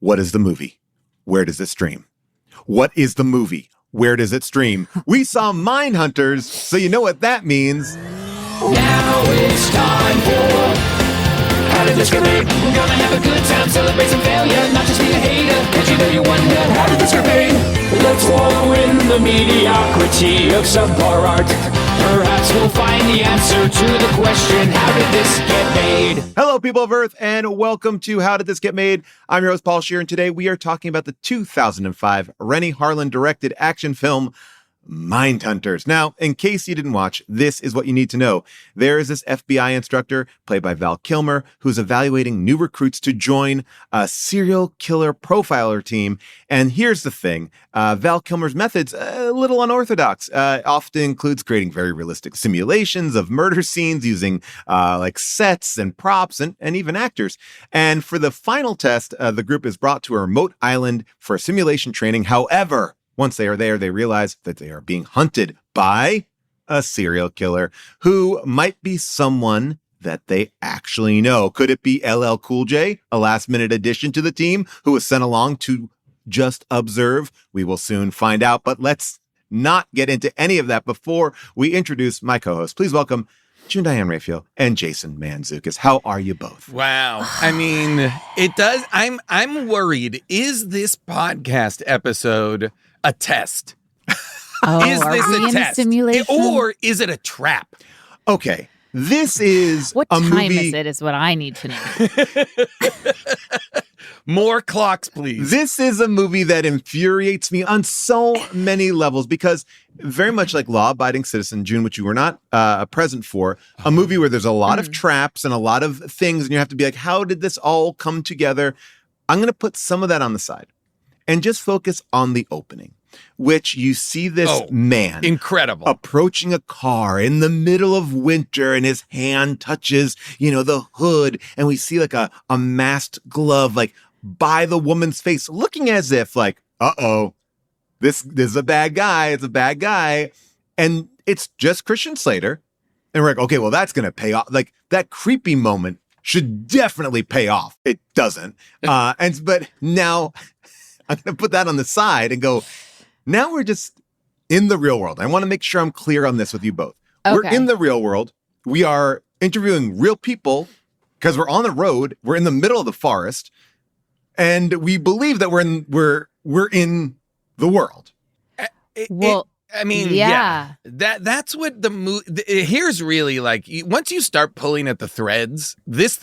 What is the movie? Where does it stream? What is the movie? Where does it stream? We saw Mindhunters, so you know what that means. Now it's time for How Did This Get Made? We're gonna have a good time, celebrate some failure, not just be a hater, cause you know you wonder, how did this get made? Let's wallow in the mediocrity of subpar art. Perhaps we'll find the answer to the question, how did this get made? Hello, people of Earth, and welcome to How Did This Get Made? I'm your host, Paul Scheer, and today we are talking about the 2005 Rennie Harlin-directed action film, Mindhunters. Now, in case you didn't watch, this is what you need to know. There is this FBI instructor, played by Val Kilmer, who's evaluating new recruits to join a serial killer profiler team. And here's the thing. Val Kilmer's methods, a little unorthodox, often includes creating very realistic simulations of murder scenes using like sets and props and even actors. And for the final test, the group is brought to a remote island for simulation training. However, once they are there, they realize that they are being hunted by a serial killer who might be someone that they actually know. Could it be LL CoolJ, a last-minute addition to the team who was sent along to just observe? We will soon find out, but let's not get into any of that before we introduce my co-hosts. Please welcome June Diane Raphael and Jason Mantzoukas. How are you both? Wow. I mean, it does. I'm worried. Is this podcast episode a test? Is this a test? Simulation? Or is it a trap? Okay. This is what a time movie... is it is what I need to know. More clocks, please. This is a movie that infuriates me on so many levels because very much like Law Abiding Citizen, June, which you were not present for, a movie where there's a lot of traps and a lot of things, and you have to be like, how did this all come together? I'm going to put some of that on the side and just focus on the opening, which you see this man incredible approaching a car in the middle of winter, and his hand touches, the hood, and we see like a masked glove, like by the woman's face, looking as if like, this is a bad guy. It's a bad guy. And it's just Christian Slater. And we're like, okay, well, that's going to pay off. Like that creepy moment should definitely pay off. It doesn't. But now I'm going to put that on the side and go, now we're just in the real world. I want to make sure I'm clear on this with you both. Okay. We're in the real world. We are interviewing real people because we're on the road. We're in the middle of the forest. And we believe that we're in the world. That's what the movie. Here's really like once you start pulling at the threads, this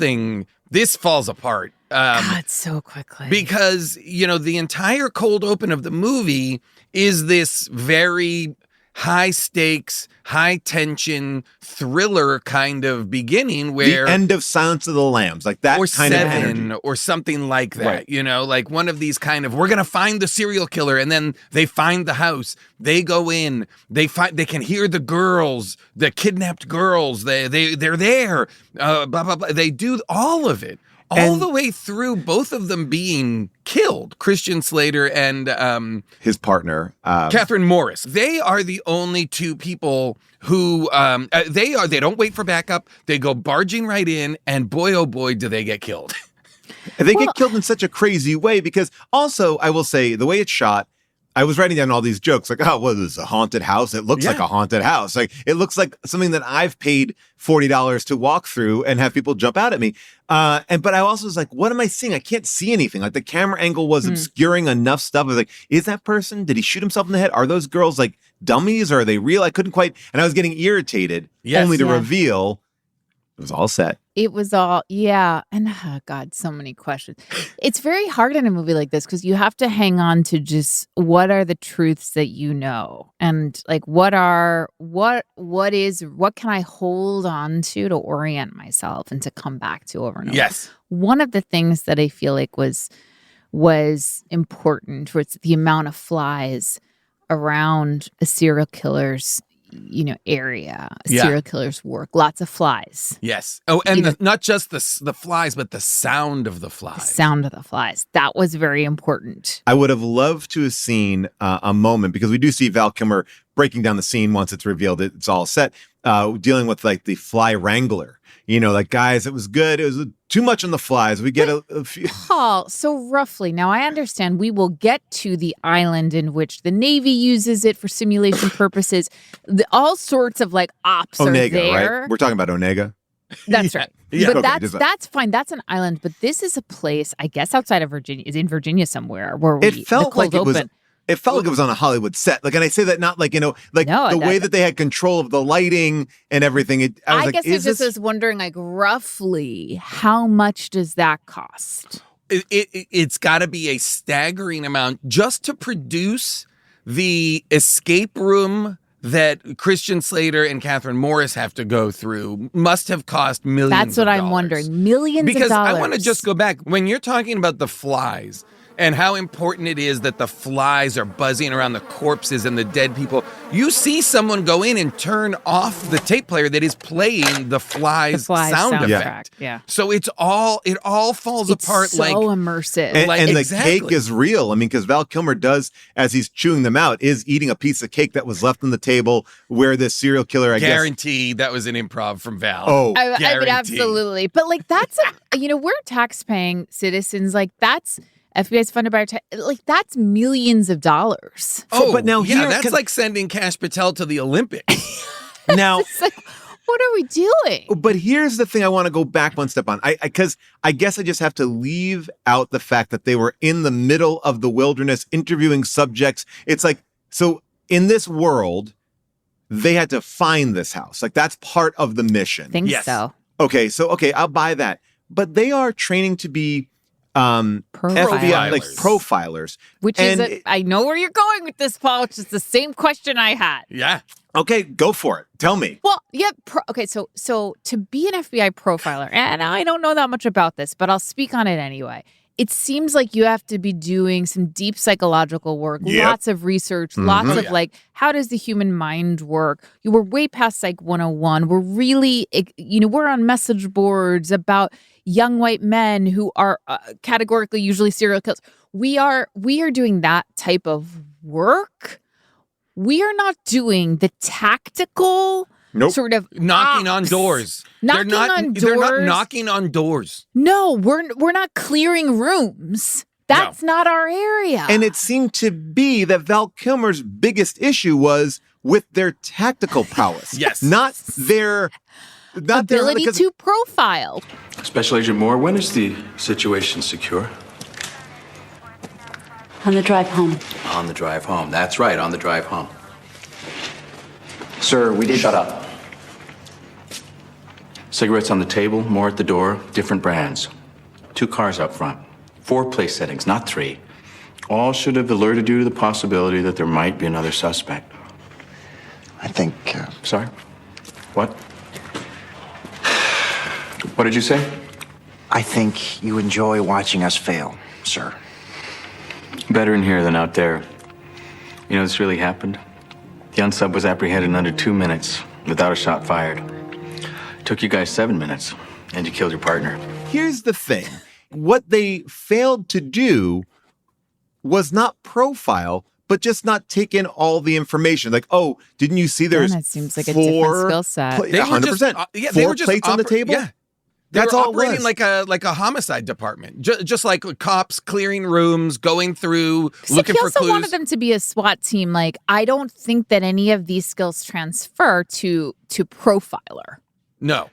falls apart. God, so quickly. Because the entire cold open of the movie is this very high stakes, high tension thriller kind of beginning where the end of Silence of the Lambs, like that or kind Seven, of energy, or something like that. Right. Like one of these kind of, we're gonna find the serial killer, and then they find the house, they go in, they can hear the girls, the kidnapped girls, they're there, blah blah blah. They do all of it. All the way through, both of them being killed, Christian Slater and his partner, Catherine Morris. They are the only two people who they don't wait for backup. They go barging right in, and boy, oh boy, do they get killed. They get killed in such a crazy way because also, I will say, the way it's shot, I was writing down all these jokes like, this is a haunted house. It looks like a haunted house. Like it looks like something that I've paid $40 to walk through and have people jump out at me. But I also was like, what am I seeing? I can't see anything. Like the camera angle was obscuring enough stuff. I was like, is that person? Did he shoot himself in the head? Are those girls like dummies or are they real? I couldn't quite. And I was getting irritated only to reveal it was all set. It was all, and God, so many questions. It's very hard in a movie like this because you have to hang on to just what are the truths that you know, and like what can I hold on to orient myself and to come back to over and over. Yes. One of the things that I feel like was important was the amount of flies around a serial killer's area, serial killer's work. Lots of flies. Yes. Oh, and not just the flies, but the sound of the flies. The sound of the flies. That was very important. I would have loved to have seen a moment, because we do see Val Kilmer breaking down the scene once it's revealed it's all set, dealing with like the fly wrangler. like guys, it was good. It was too much on the flies. We get a few. Paul, so roughly, now I understand we will get to the island in which the Navy uses it for simulation purposes. All sorts of like ops Onega, are there. right? We're talking about Onega. That's right. Yeah. But Okay, that's fine. That's an island. But this is a place, I guess, outside of Virginia. Is in Virginia somewhere where It felt the cold like it was. open. It felt like it was on a Hollywood set. Like, and I say that not like, No, the way that they had control of the lighting and everything. I was guess I just was wondering, like, roughly, how much does that cost? It's got to be a staggering amount just to produce the escape room that Christian Slater and Catherine Morris have to go through. Must have cost millions. That's what of I'm dollars. wondering. Millions Because of dollars. I want to just go back. When you're talking about the flies and how important it is that the flies are buzzing around the corpses and the dead people, you see someone go in and turn off the tape player that is playing the flies sound effect. Yeah. So it all falls apart so like immersive. And exactly. the cake is real. I mean, because Val Kilmer does, as he's chewing them out, is eating a piece of cake that was left on the table where this serial killer, I guess. guarantee that was an improv from Val. Oh, I mean, guarantee. absolutely. But like, that's, we're tax-paying citizens. Like, that's, FBI's funded by our like, that's millions of dollars. Oh, but now yeah, here- that's like sending Kash Patel to the Olympics. now, It's like, what are we doing? but here's the thing I want to go back one step on. Because I guess I just have to leave out the fact that they were in the middle of the wilderness interviewing subjects. It's like, so in this world, they had to find this house. Like, that's part of the mission. Think Yes. so. Okay, I'll buy that. But they are training to be FBI, like profilers. Which And is, I know where you're going with this, Paul, which is the same question I had. Yeah. Okay, go for it. Tell me. Well, yeah. Okay, so to be an FBI profiler, and I don't know that much about this, but I'll speak on it anyway. It seems like you have to be doing some deep psychological work, Yep. lots of research, lots of like, how does the human mind work? We're way past Psych 101. We're really, we're on message boards about young white men who are categorically usually serial killers. We are doing that type of work. We are not doing the tactical sort of Knocking on ops. doors. Knocking They're on They're not doors. knocking on doors. No, we're not clearing rooms. That's not our area. And it seemed to be that Val Kilmer's biggest issue was with their tactical prowess. Yes. Not their ability to profile. Special Agent Moore, when is the situation secure? On the drive home. On the drive home. That's right, on the drive home. Sir, we did. Shut up. Cigarettes on the table, more at the door, different brands. 2 cars up front. 4 place settings, not 3. All should have alerted you to the possibility that there might be another suspect. I think. Sorry? What? What did you say? I think you enjoy watching us fail, sir. Better in here than out there. You know, this really happened. The unsub was apprehended in under 2 minutes without a shot fired. It took you guys 7 minutes, and you killed your partner. Here's the thing. What they failed to do was not profile, but just not take in all the information. Like, oh, didn't you see there's That seems like a different skill set. They were 100%. just, Four plates on the table? Yeah. They That's were all it operating was. like a homicide department, just like cops clearing rooms, going through, looking he for also clues. wanted them to be a SWAT team. Like, I don't think that any of these skills transfer to profiler. No,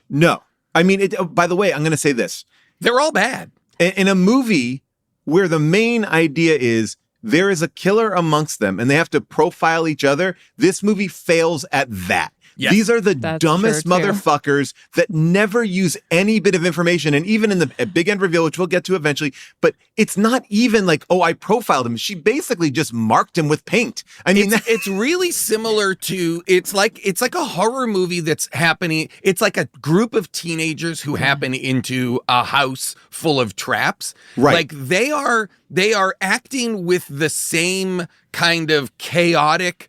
I mean, by the way, I'm going to say this. they're all bad. In a movie where the main idea is there is a killer amongst them and they have to profile each other, this movie fails at that. Yes. These are the That's dumbest true, too. motherfuckers that never use any bit of information. And even in the big end reveal, which we'll get to eventually, but it's not even like, oh, I profiled him. She basically just marked him with paint. I mean, It's really similar to it's like a horror movie that's happening. It's like a group of teenagers who happen into a house full of traps. Right. Like they are acting with the same kind of chaotic,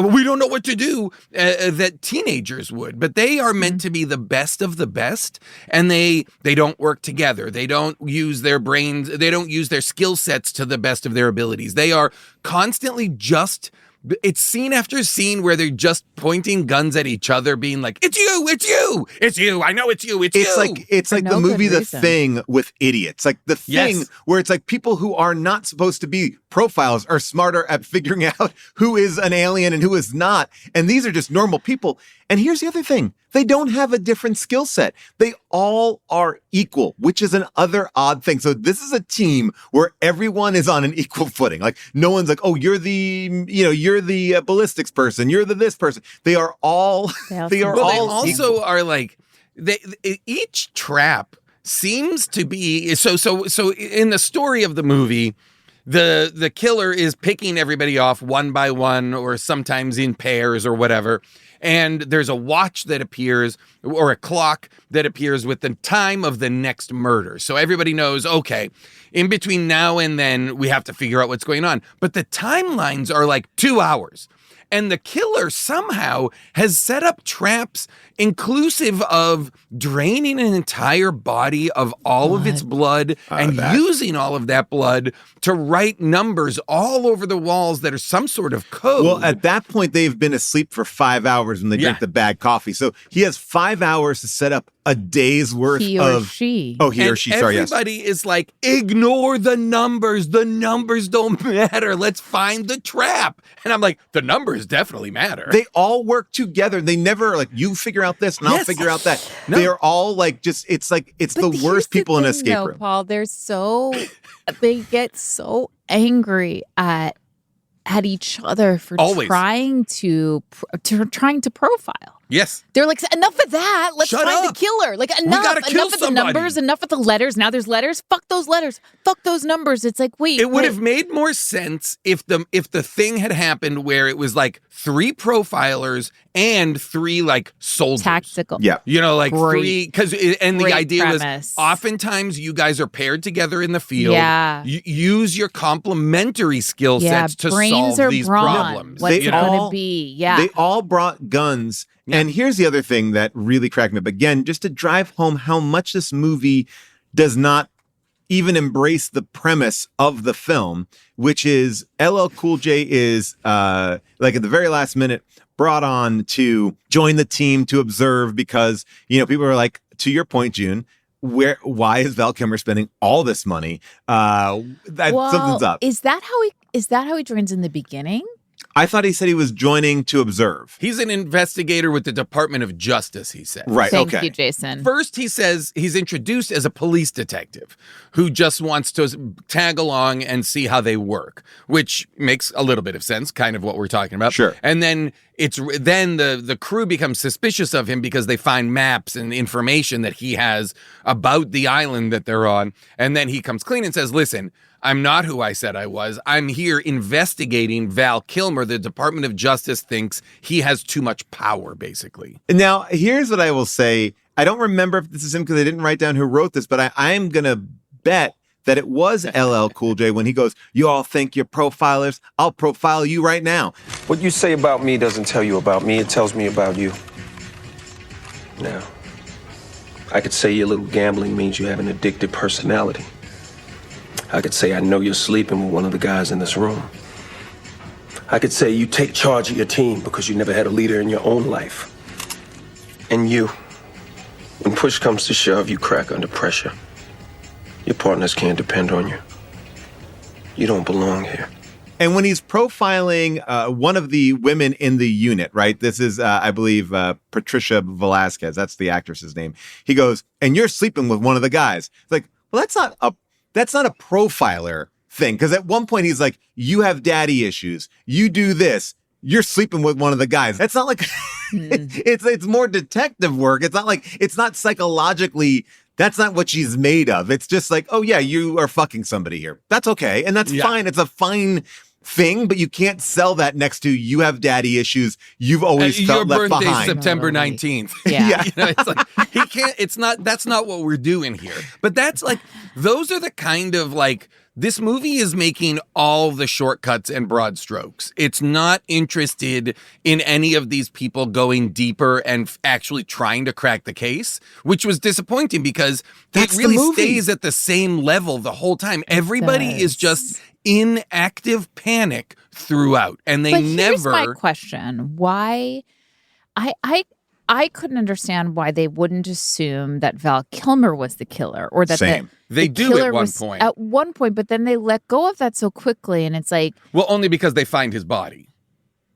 we don't know what to do that teenagers would, but they are meant to be the best of the best, and they don't work together. They don't use their brains. They don't use their skill sets to the best of their abilities. They are constantly just it's scene after scene where they're just pointing guns at each other, being like, it's you, it's you, it's you, I know it's you, it's you. It's like no the movie good The reason. Thing with idiots. Like The Thing, Yes. where it's like people who are not supposed to be profiles are smarter at figuring out who is an alien and who is not. And these are just normal people. And here's the other thing. They don't have a different skill set. They all are equal, which is an other odd thing. So this is a team where everyone is on an equal footing. Like no one's like, oh, you're the ballistics person. You're the this person. They are all, they are Well, they all also equal. are like, each trap seems to be, so in the story of the movie, the killer is picking everybody off one by one or sometimes in pairs or whatever. And there's a watch that appears or a clock that appears with the time of the next murder. So everybody knows, okay, in between now and then, we have to figure out what's going on. But the timelines are like 2 hours. And the killer somehow has set up traps inclusive of draining an entire body of all of its blood and using all of that blood to write numbers all over the walls that are some sort of code. Well, at that point, they've been asleep for 5 hours when they drink the bad coffee. So he has 5 hours to set up a day's worth He or she. Oh, he or she. Sorry, yes. Everybody is like, ignore the numbers. The numbers don't matter. Let's find the trap. And I'm like, the numbers definitely matter. They all work together. They never like you figure out this and I'll figure out that. No. They are all like just it's the worst people in an escape room. Paul, they get so angry at each other for Always. trying to profile. Yes. They're like, enough of that. Let's Shut find up. the killer. Like, enough. gotta kill Enough of the somebody. numbers. Enough of the letters. Now there's letters. Fuck those letters. Fuck those numbers. It's like, wait. It would have made more sense if the thing had happened where it was like 3 profilers and 3 like soldiers. Tactical. Yeah. You know, like Great. 3 and the Great idea premise. was oftentimes you guys are paired together in the field. Yeah. Use your complementary skill sets to brains solve are these brawn. problems. What's They it going all- to be? Yeah. They all brought guns. Yeah. And here's the other thing that really cracked me up. Again, just to drive home how much this movie does not even embrace the premise of the film, which is LL Cool J is like at the very last minute brought on to join the team to observe because, people are like, to your point, June, why is Val Kilmer spending all this money? Something's up. Is that how he joins in the beginning? I thought he said he was joining to observe. He's an investigator with the Department of Justice, he said. Right. Thank okay. you, Jason. First, he says he's introduced as a police detective who just wants to tag along and see how they work, which makes a little bit of sense, kind of what we're talking about. Sure. And then the crew becomes suspicious of him because they find maps and information that he has about the island that they're on. And then he comes clean and says, listen, I'm not who I said I was. I'm here investigating Val Kilmer. The Department of Justice thinks he has too much power, basically. Now, here's what I will say. I don't remember if this is him because I didn't write down who wrote this, but I am going to bet that it was LL Cool J when he goes, you all think you're profilers? I'll profile you right now. What you say about me doesn't tell you about me, it tells me about you. Now, I could say your little gambling means you have an addictive personality. I could say I know you're sleeping with one of the guys in this room. I could say you take charge of your team because you never had a leader in your own life. And you, when push comes to shove, you crack under pressure. Your partners can't depend on you. You don't belong here. And when he's profiling one of the women in the unit, right? This is, I believe, Patricia Velasquez. That's the actress's name. He goes, and you're sleeping with one of the guys. It's like, well, that's not a profiler thing. Because at one point he's like, you have daddy issues. You do this. You're sleeping with one of the guys. That's not like, it's more detective work. It's not like, it's not psychologically, that's not what she's made of. It's just like, oh yeah, you are fucking somebody here. That's okay. And that's fine. It's a fine thing, but you can't sell that next to you have daddy issues. You've always felt left your birthday's behind. September Totally. 19th. Yeah. It's like he can't, that's not what we're doing here. But that's like, those are the kind of like, this movie is making all the shortcuts and broad strokes. It's not interested in any of these people going deeper and actually trying to crack the case, which was disappointing because That's it the really movie. stays at the same level the whole time. Everybody is does. just in active panic throughout, and they but never. Here's my question: why? I couldn't understand why they wouldn't assume that Val Kilmer was the killer, or that Same. They the do killer at one was point. At one point, but then they let go of that so quickly, and it's like, Well, only because they find his body.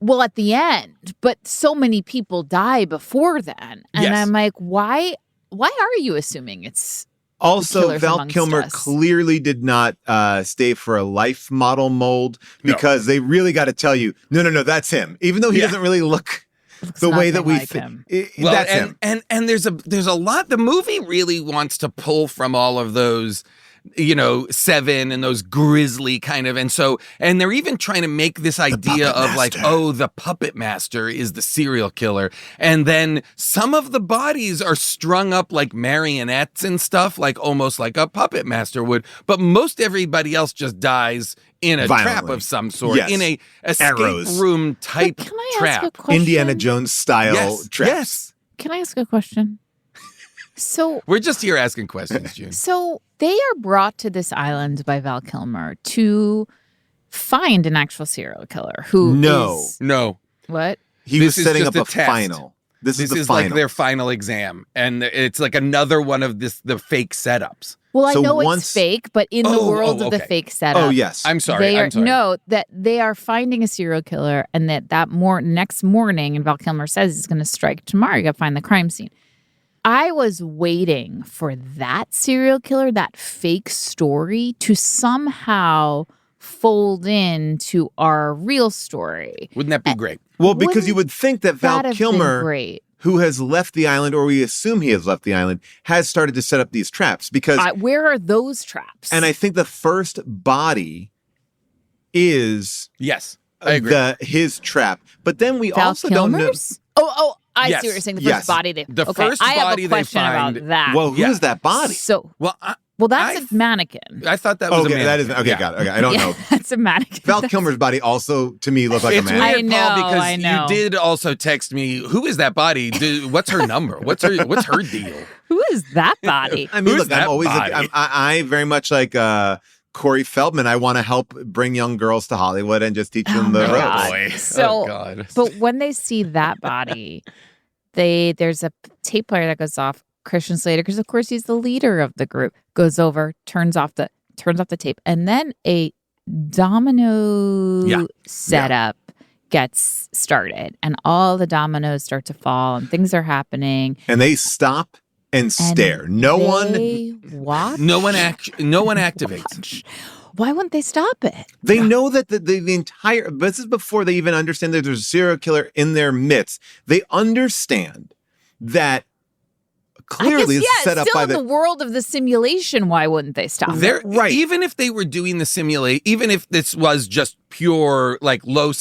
well, at the end, but so many people die before then, and Yes. I'm like, why are you assuming it's Also, killers Val amongst Kilmer us? clearly did not stay for a life model mold because they really got to tell you, no, that's him. Even though he doesn't really look the way that we like him. Well, that's him. And there's a lot. The movie really wants to pull from all of those, Seven and those grisly kind of, and they're even trying to make this idea of like, oh, the puppet master is the serial killer, and then some of the bodies are strung up like marionettes and stuff, like almost like a puppet master would, but most everybody else just dies in a trap Violently. of some sort, Yes. in a escape Arrows. room type But can I trap. ask a question? Indiana Jones style Yes, traps. yes. Can I ask a question? So We're just here asking questions, June. So they are brought to this island by Val Kilmer to find an actual serial killer who No. is- No, what? He This was is setting just up a a test. final. This is the like final. their final exam, and it's like another one of the fake setups. Well, So I know once- it's fake, but in the world of the okay. fake setup, Oh, yes. I'm sorry. they are I'm sorry. no that they are finding a serial killer, and next morning, and Val Kilmer says he's going to strike tomorrow. You got to find the crime scene. I was waiting for that serial killer, that fake story, to somehow fold into our real story. Wouldn't that be great? Well, because Wouldn't you would think that Val that have been Kilmer, great? who has left the island, or we assume he has left the island, has started to set up these traps. Because, Where are those traps? and I think the first body is Yes, I agree. his trap. But then we Val also don't know. Kilmer's? Oh, I Yes. see what you're saying. The Yes. first body they The okay, first I have body a they question find- about that. Well, who is that body? So, well, that's a mannequin. I thought that was a Okay, man. that is okay. Yeah. Got it. Okay, I don't know. That's a mannequin. Val Kilmer's body also, to me, looked like It's a man. weird, I know, Paul, because I know. you did also text me. Who is that body? What's her number? What's her deal? Who is that body? I mean, Who's look, I'm that always, body? I very much like Corey Feldman. I want to help bring young girls to Hollywood and just teach them the my ropes. God. Boy. So, oh God. but when they see that body, there's a tape player that goes off. Christian Slater, because of course he's the leader of the group, goes over, turns off the tape, and then a domino setup gets started, and all the dominoes start to fall, and things are happening. And they stop and stare. No one. Watch. No one activates. Why wouldn't they stop it? They know that the entire. This is before they even understand that there's a serial killer in their midst. They understand that clearly it's set up still by in the world of the simulation. Why wouldn't they stop it? There, Right. Even if they were doing the simulate, even if this was just pure like no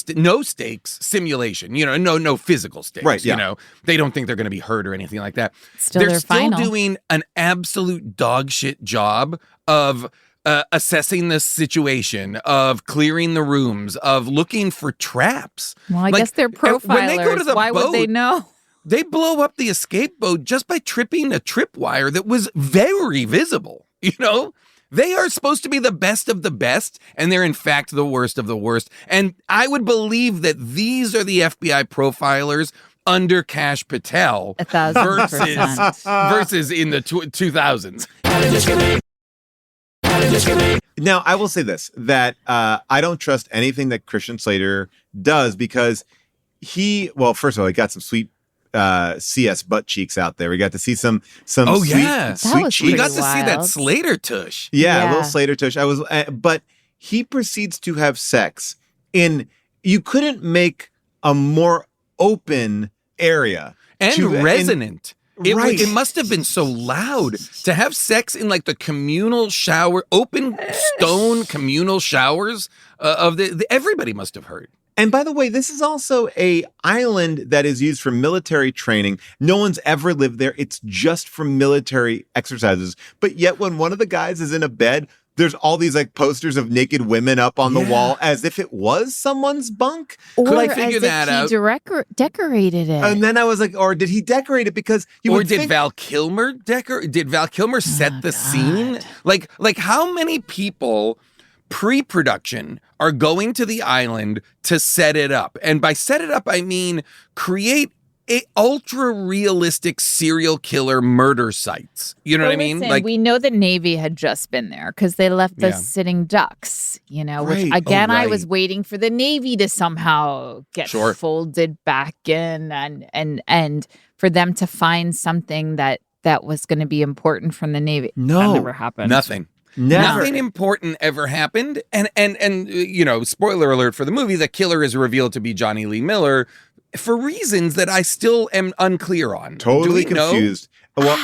stakes simulation, no physical stakes, Right, yeah. They don't think they're going to be hurt or anything like that. Still they're their still final. doing an absolute dog shit job of assessing the situation, of clearing the rooms, of looking for traps. Well, I Like, guess they're profilers. when they go to the Why would they boat, know? They blow up the escape boat just by tripping a tripwire that was very visible. They are supposed to be the best of the best, and they're in fact the worst of the worst. And I would believe that these are the FBI profilers under Kash Patel 1,000%. versus in the 2000s. Now, I will say this, that I don't trust anything that Christian Slater does because first of all, he got some sweet CS butt cheeks out there. We got to see some Oh, sweet, yeah. That sweet was cheeks. We got to see that wild. Slater tush. Yeah, a Yeah. little Slater tush. But he proceeds to have sex you couldn't make a more open area. And resonant. Right. It must have been so loud to have sex in like the communal shower, open stone communal showers of everybody must have heard. And by the way, this is also a island that is used for military training. No one's ever lived there. It's just for military exercises. But yet when one of the guys is in a bed, there's all these like posters of naked women up on the wall as if it was someone's bunk. Or I figure as that if he decorated it. And then I was like, or did he decorate it? Because Did Val Kilmer set the scene? Like how many people pre-production are going to the island to set it up. And by set it up, I mean create a ultra realistic serial killer murder sites. You know what I mean? Listen, we know the Navy had just been there because they left the sitting ducks, which again, I was waiting for the Navy to somehow get folded back in and for them to find something that was going to be important from the Navy. No. That never happened. Nothing. Never. Nothing important ever happened. And spoiler alert for the movie, the killer is revealed to be Johnny Lee Miller for reasons that I still am unclear on. Totally confused. Well,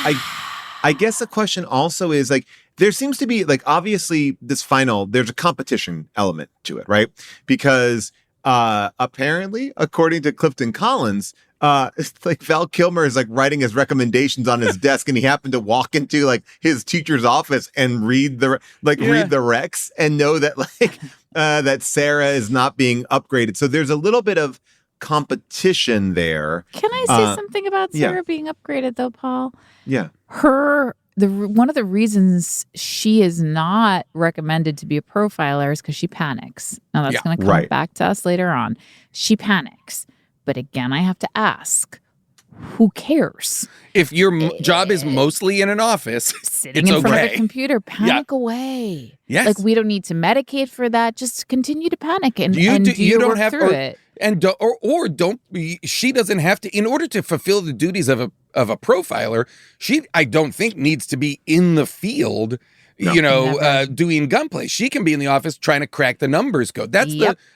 I guess the question also is like, there seems to be like, obviously there's a competition element to it, right? Because apparently, according to Clifton Collins, it's like Val Kilmer is like writing his recommendations on his desk, and he happened to walk into like his teacher's office and read the recs and know that that Sarah is not being upgraded. So there's a little bit of competition there. Can I say something about Sarah being upgraded though, Paul? Yeah. One of the reasons she is not recommended to be a profiler is because she panics. Now that's going to come back to us later on. She panics. But again, I have to ask, who cares? If your job is mostly in an office, sitting in front of a computer, panic away. Yes. Like, we don't need to medicate for that. Just continue to panic and do your work through it. She doesn't have to, in order to fulfill the duties of a profiler, I don't think needs to be in the field, doing gunplay. She can be in the office trying to crack the numbers code.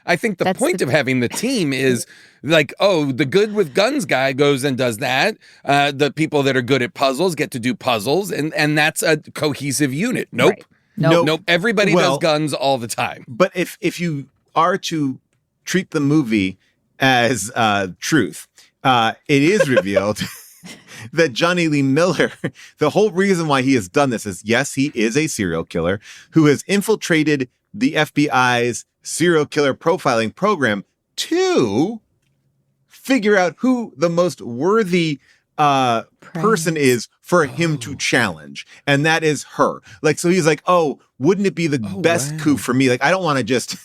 I think the point of having the team is like, the good with guns guy goes and does that. The people that are good at puzzles get to do puzzles, and that's a cohesive unit. Nope. Right. Nope. Everybody does guns all the time. But if you are to treat the movie as truth, it is revealed that Johnny Lee Miller, the whole reason why he has done this is, yes, he is a serial killer who has infiltrated the FBI's serial killer profiling program to figure out who the most worthy person is for him to challenge. And that is her. Like, so he's like, wouldn't it be the best coup for me? Like, I don't want to just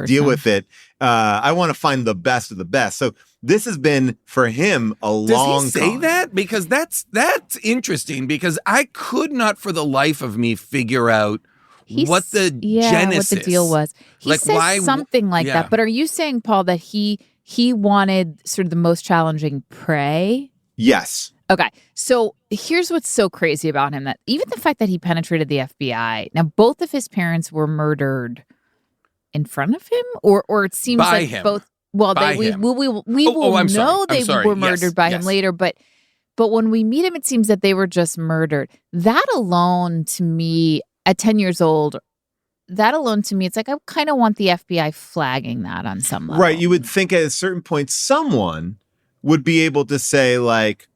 deal with it. I want to find the best of the best. So this has been for him a long time. Does he say that? Because that's interesting, because I could not for the life of me figure out what the genesis, what the deal was. He says something like that. But are you saying, Paul, that he wanted sort of the most challenging prey? Yes. Okay. So here's what's so crazy about him, that even the fact that he penetrated the FBI. Now, both of his parents were murdered in front of him, or it seems by like him. Both. Well, we will know they were murdered by him later, but when we meet him, it seems that they were just murdered. That alone, to me, at 10 years old, it's like I kind of want the FBI flagging that on some level. Right. You would think at a certain point, someone would be able to say, like,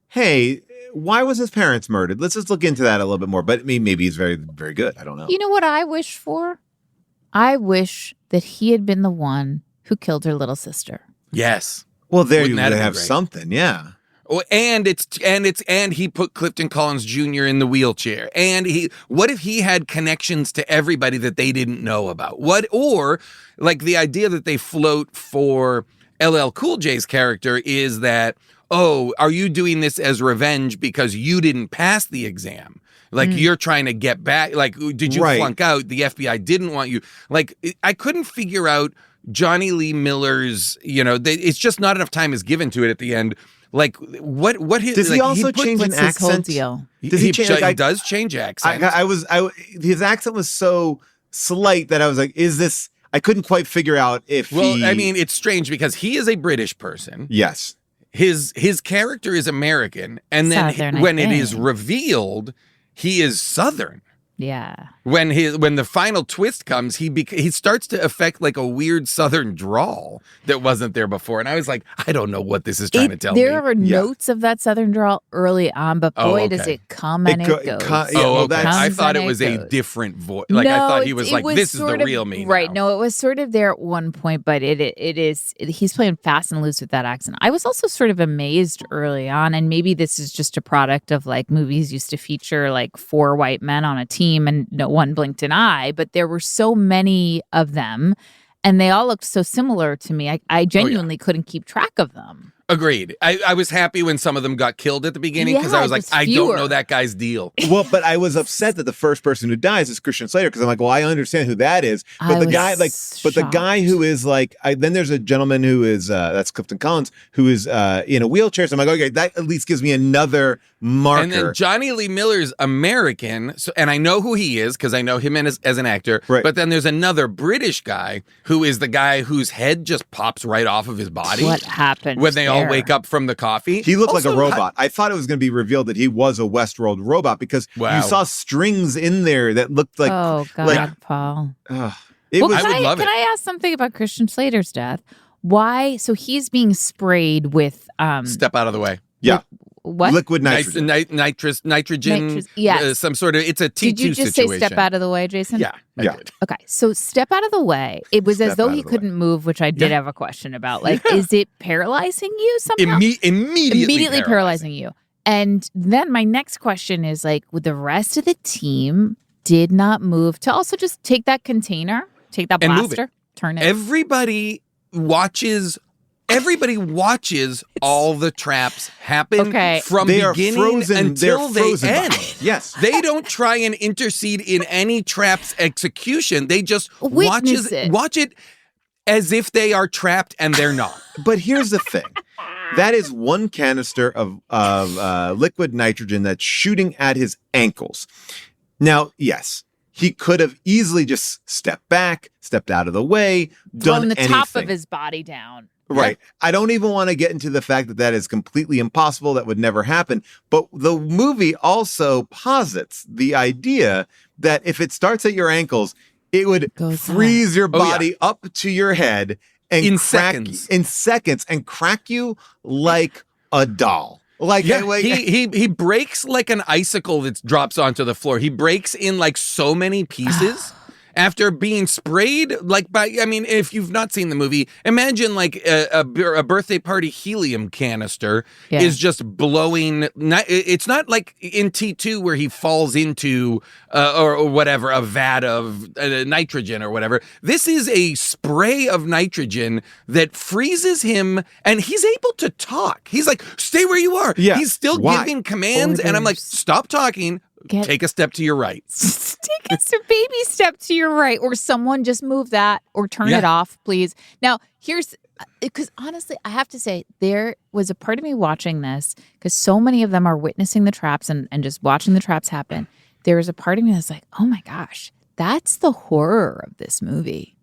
hey, why was his parents murdered? Let's just look into that a little bit more. But I mean, maybe he's very, very good. I don't know. You know what I wish for? I wish that he had been the one who killed her little sister. Yes. Well, there you would have something, yeah. Oh, and he put Clifton Collins Jr. in the wheelchair. And what if he had connections to everybody that they didn't know about? Or like the idea that they float for LL CoolJ's character is that, are you doing this as revenge because you didn't pass the exam? Like, you're trying to get back. Like, did you flunk out? The FBI didn't want you. Like, I couldn't figure out Johnny Lee Miller's, it's just not enough time is given to it at the end. Like, what his, does he also change an accent? Deal? Does he change? He does change accent. His accent was so slight that I was like, is this? I couldn't quite figure out if. Well, I mean, it's strange because he is a British person. Yes. His character is American, and then Southern, when it is revealed, he is Southern. Yeah. When the final twist comes, he starts to affect like a weird Southern drawl that wasn't there before, and I was like, I don't know what this is trying to tell me. There are notes of that Southern drawl early on, but boy, does it come and it goes. I thought it was a different voice. Like, I thought he was like, this is the real me. Right? Now. No, it was sort of there at one point, but it is. He's playing fast and loose with that accent. I was also sort of amazed early on, and maybe this is just a product of like movies used to feature like 4 white men on a team, and no one blinked an eye, but there were so many of them, and they all looked so similar to me. I genuinely couldn't keep track of them. Agreed. I was happy when some of them got killed at the beginning because I was like, I don't know that guy's deal. Well, but I was upset that the first person who dies is Christian Slater because I'm like, well, I understand who that is, but the guy who is like, then there's a gentleman who is that's Clifton Collins who is in a wheelchair. So I'm like, okay, that at least gives me another marker. And then Johnny Lee Miller's American, and I know who he is because I know him as an actor. Right. But then there's another British guy who is the guy whose head just pops right off of his body. What happened when they all wake up from the coffee? He looked like a robot. I thought it was going to be revealed that he was a Westworld robot because you saw strings in there that looked like. Oh God, Paul. I would love it. Can I ask something about Christian Slater's death? Why? So he's being sprayed with Step out of the way. Yeah. What? Liquid nitrogen. Nitrogen. Yes. Some sort of, it's a T2 Did you just situation. say step out of the way, Jason? Yeah. I did. Okay. So step out of the way. It was as Step though out he of the couldn't move, which I did have a question about. Like, is it paralyzing you somehow? Immediately paralyzing you. And then my next question is like, with the rest of the team did not move to also just take that container, take that And move blaster, it. turn it. Everybody watches all the traps happen from beginning until they end. Yes. They don't try and intercede in any trap's execution. They just watch it as if they are trapped and they're not. But here's the thing. That is one canister of liquid nitrogen that's shooting at his ankles. Now, yes, he could have easily just stepped back, stepped out of the way, done thrown the anything. top of his body down. Right. I don't even want to get into the fact that that is completely impossible. That would never happen. But the movie also posits the idea that if it starts at your ankles, it would freeze your body up to your head and in seconds and crack you like a doll. Like he breaks like an icicle that drops onto the floor. He breaks in like so many pieces. After being sprayed, if you've not seen the movie, imagine like a birthday party helium canister is just blowing. It's not like in T2 where he falls into or whatever, a vat of nitrogen or whatever. This is a spray of nitrogen that freezes him and he's able to talk. He's like, stay where you are. Yeah. He's still giving commands. And I'm like, stop talking. Take a step to your right. Take a baby step to your right, or someone just move that or turn it off, please. Now, here's because honestly, I have to say there was a part of me watching this because so many of them are witnessing the traps and just watching the traps happen. There was a part of me that's like, oh my gosh, that's the horror of this movie.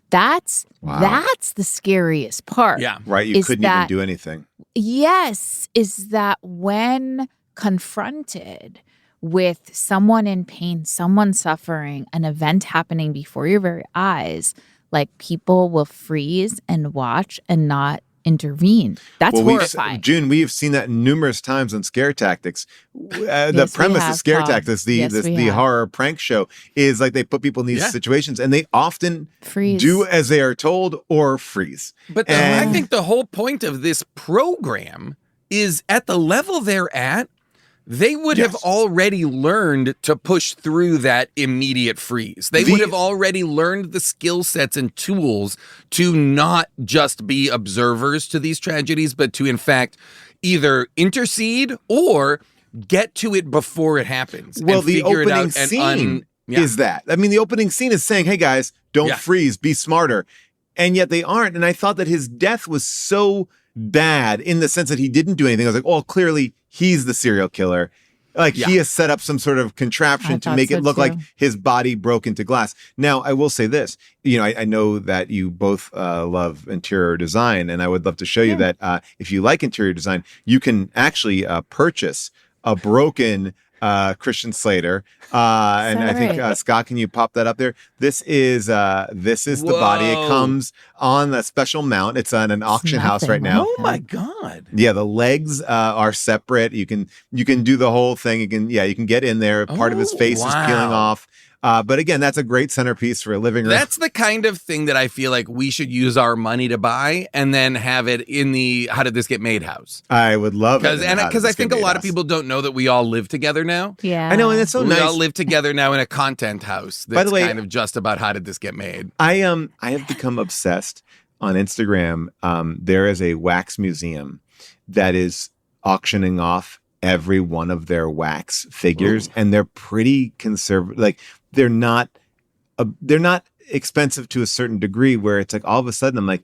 That's the scariest part. Yeah, right. You couldn't even do anything. Yes, is that when confronted with someone in pain, someone suffering, an event happening before your very eyes, like people will freeze and watch and not intervene. That's horrifying. June, we've seen that numerous times on Scare Tactics. The premise of Scare Tactics, the horror prank show, is like they put people in these situations and they often do as they are told or freeze. But I think the whole point of this program is at the level they're at, they would have already learned to push through that immediate freeze. They would have already learned the skill sets and tools to not just be observers to these tragedies, but to, in fact, either intercede or get to it before it happens. Well, the opening scene is that. I mean, the opening scene is saying, hey, guys, don't freeze, be smarter. And yet they aren't. And I thought that his death was so bad in the sense that he didn't do anything. I was like, oh, clearly he's the serial killer. Like he has set up some sort of contraption to make it look like his body broke into glass. Now, I will say this, I know that you both love interior design, and I would love to show you that if you like interior design, you can actually purchase a broken Christian Slater. And I think, Scott, can you pop that up there? This is the body. It comes on a special mount. It's on an auction house right now. Oh my God. Yeah. The legs are separate. You can do the whole thing. You can get in there. Part of his face is peeling off. But again, that's a great centerpiece for a living room. That's the kind of thing that I feel like we should use our money to buy and then have it in the How Did This Get Made house. I would love it. Because I think a lot of people don't know that we all live together now. Yeah. I know, and it's so nice. We all live together now in a content house that's By the way, kind of just about how did this get made. I have become obsessed on Instagram. There is a wax museum that is auctioning off every one of their wax figures, and they're pretty conservative. Like they're not expensive to a certain degree where it's like all of a sudden I'm like,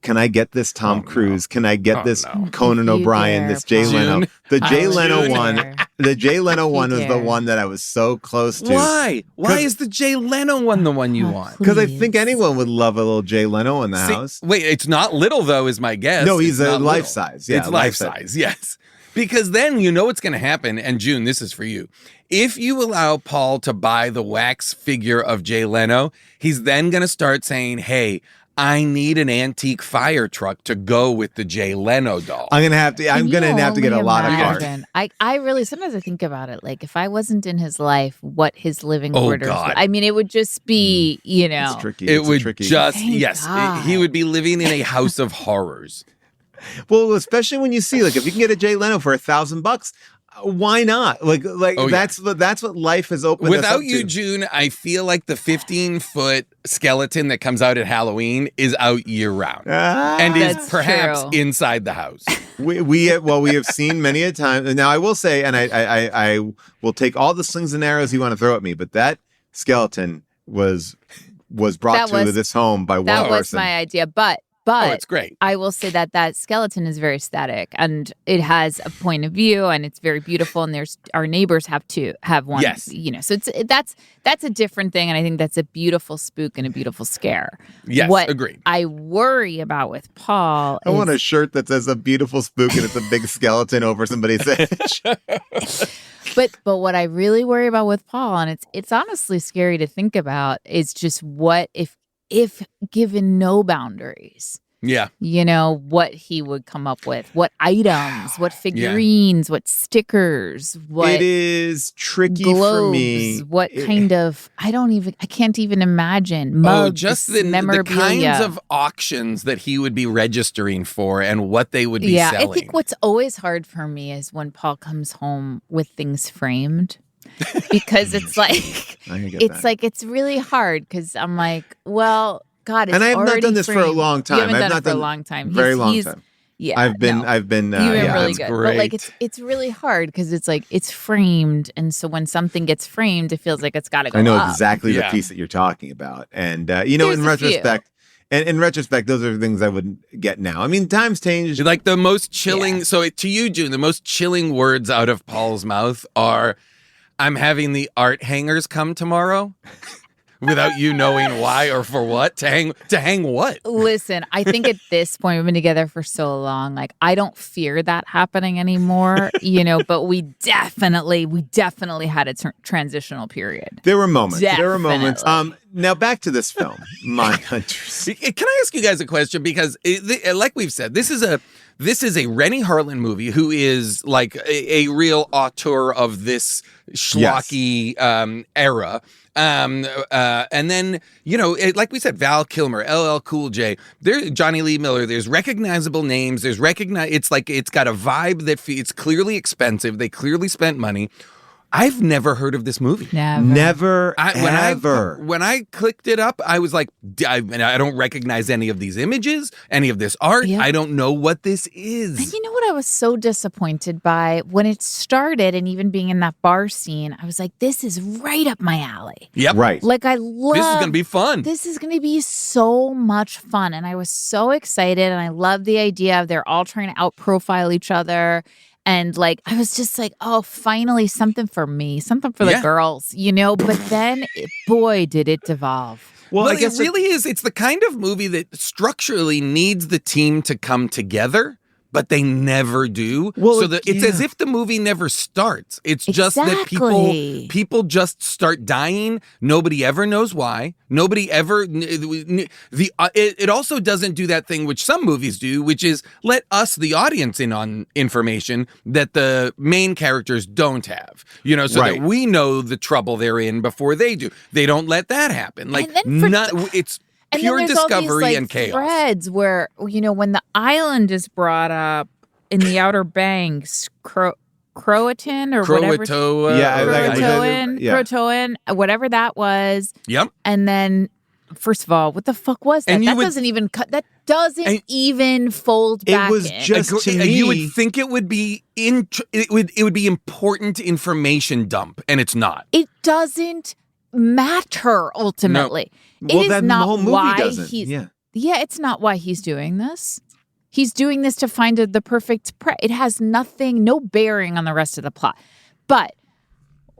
can I get this Tom Cruise? Can I get this Conan O'Brien? This Jay Leno? The Jay Leno one. The Jay Leno one was the one that I was so close to. Why? Why is the Jay Leno one the one you want? Because I think anyone would love a little Jay Leno in the house. Wait, it's not little though, is my guess. No, he's It's a not life little. size. Yeah, it's life size. Yes. Because then you know what's going to happen. And June, this is for you. If you allow Paul to buy the wax figure of Jay Leno, he's then going to start saying, hey, I need an antique fire truck to go with the Jay Leno doll. I'm gonna have to get a lot of parts. I really sometimes I think about it. Like if I wasn't in his life, what his living quarters would, I mean, it would just be, It's tricky. It would tricky. just, Thank yes, God. he would be living in a house of horrors. Well, especially when you see, like, if you can get a Jay Leno for $1,000, why not? Like that's what life has opened. Without us up you, to. June, I feel like the 15-foot skeleton that comes out at Halloween is out year round and is That's perhaps true. inside the house. We have seen many a time. And now I will say, and I will take all the slings and arrows you want to throw at me, but that skeleton was brought to this home by one person. That was my idea, but it's great. I will say that skeleton is very static and it has a point of view and it's very beautiful. And our neighbors have one. Yes. So that's a different thing. And I think that's a beautiful spook and a beautiful scare. Yes, what agreed. I worry about with Paul I want a shirt that says a beautiful spook and it's a big skeleton over somebody's edge. But what I really worry about with Paul, and it's honestly scary to think about, is just what if given no boundaries, Yeah. what he would come up with, what items, what figurines, what stickers, what it is tricky globes, for me. What kind of, I can't even imagine. Mugs, just the memorabilia. kinds of auctions that he would be registering for and what they would be selling. I think what's always hard for me is when Paul comes home with things framed. Because it's like it's really hard because I'm like, well, God, it's and I have not done this framed. for a long time. You haven't I've done not it for a done long time. Very long time. Yeah, I've been. You've been really good, great. but like it's really hard because it's like it's framed, and so when something gets framed, it feels like it's got to go. I know up. exactly the piece that you're talking about, and There's in a retrospect. And in retrospect, those are things I would get now. I mean, times change. Like the most chilling. So to you, June, the most chilling words out of Paul's mouth are, I'm having the art hangers come tomorrow without you knowing why or for what. To hang what? Listen, I think at this point we've been together for so long, like I don't fear that happening anymore, but we definitely had a transitional period. There were moments. Definitely. There were moments. Now back to this film, Mindhunters. Can I ask you guys a question? Because like we've said, this is a Rennie Harlin movie who is like a real auteur of this schlocky era. And then, like we said, Val Kilmer, LL CoolJ, there's Johnny Lee Miller, there's recognizable names, it's got a vibe that it's clearly expensive. They clearly spent money. I've never heard of this movie. Never, ever. When I clicked it up, I was like, I don't recognize any of these images, any of this art. Yeah. I don't know what this is. And you know what I was so disappointed by? When it started and even being in that bar scene, I was like, this is right up my alley. Yep. Right. Like I love This is going to be fun. This is going to be so much fun. And I was so excited. And I love the idea of they're all trying to out-profile each other. And like, I was just like, oh, finally something for me, something for the girls, But then, boy, did it devolve. Well, I guess it really is. It's the kind of movie that structurally needs the team to come together, but they never do. Well, So it's as if the movie never starts. It's just that people just start dying. Nobody ever knows why. Nobody ever it also doesn't do that thing which some movies do, which is let us, the audience, in on information that the main characters don't have. You know, so that we know the trouble they're in before they do. They don't let that happen. Like it's pure discovery and chaos. Threads where, you know, when the island is brought up in the Outer Banks, Croatoan or whatever. Croatoan, whatever that was. Yep. And then, first of all, what the fuck was that? That doesn't even cut. That doesn't even fold back. It was just to me. You would think it would be it would be important information dump, and it's not. It doesn't matter ultimately. No. It is not the whole movie why doesn't. he's. Yeah, it's not why he's doing this. He's doing this to find the perfect prey. It has no bearing on the rest of the plot. But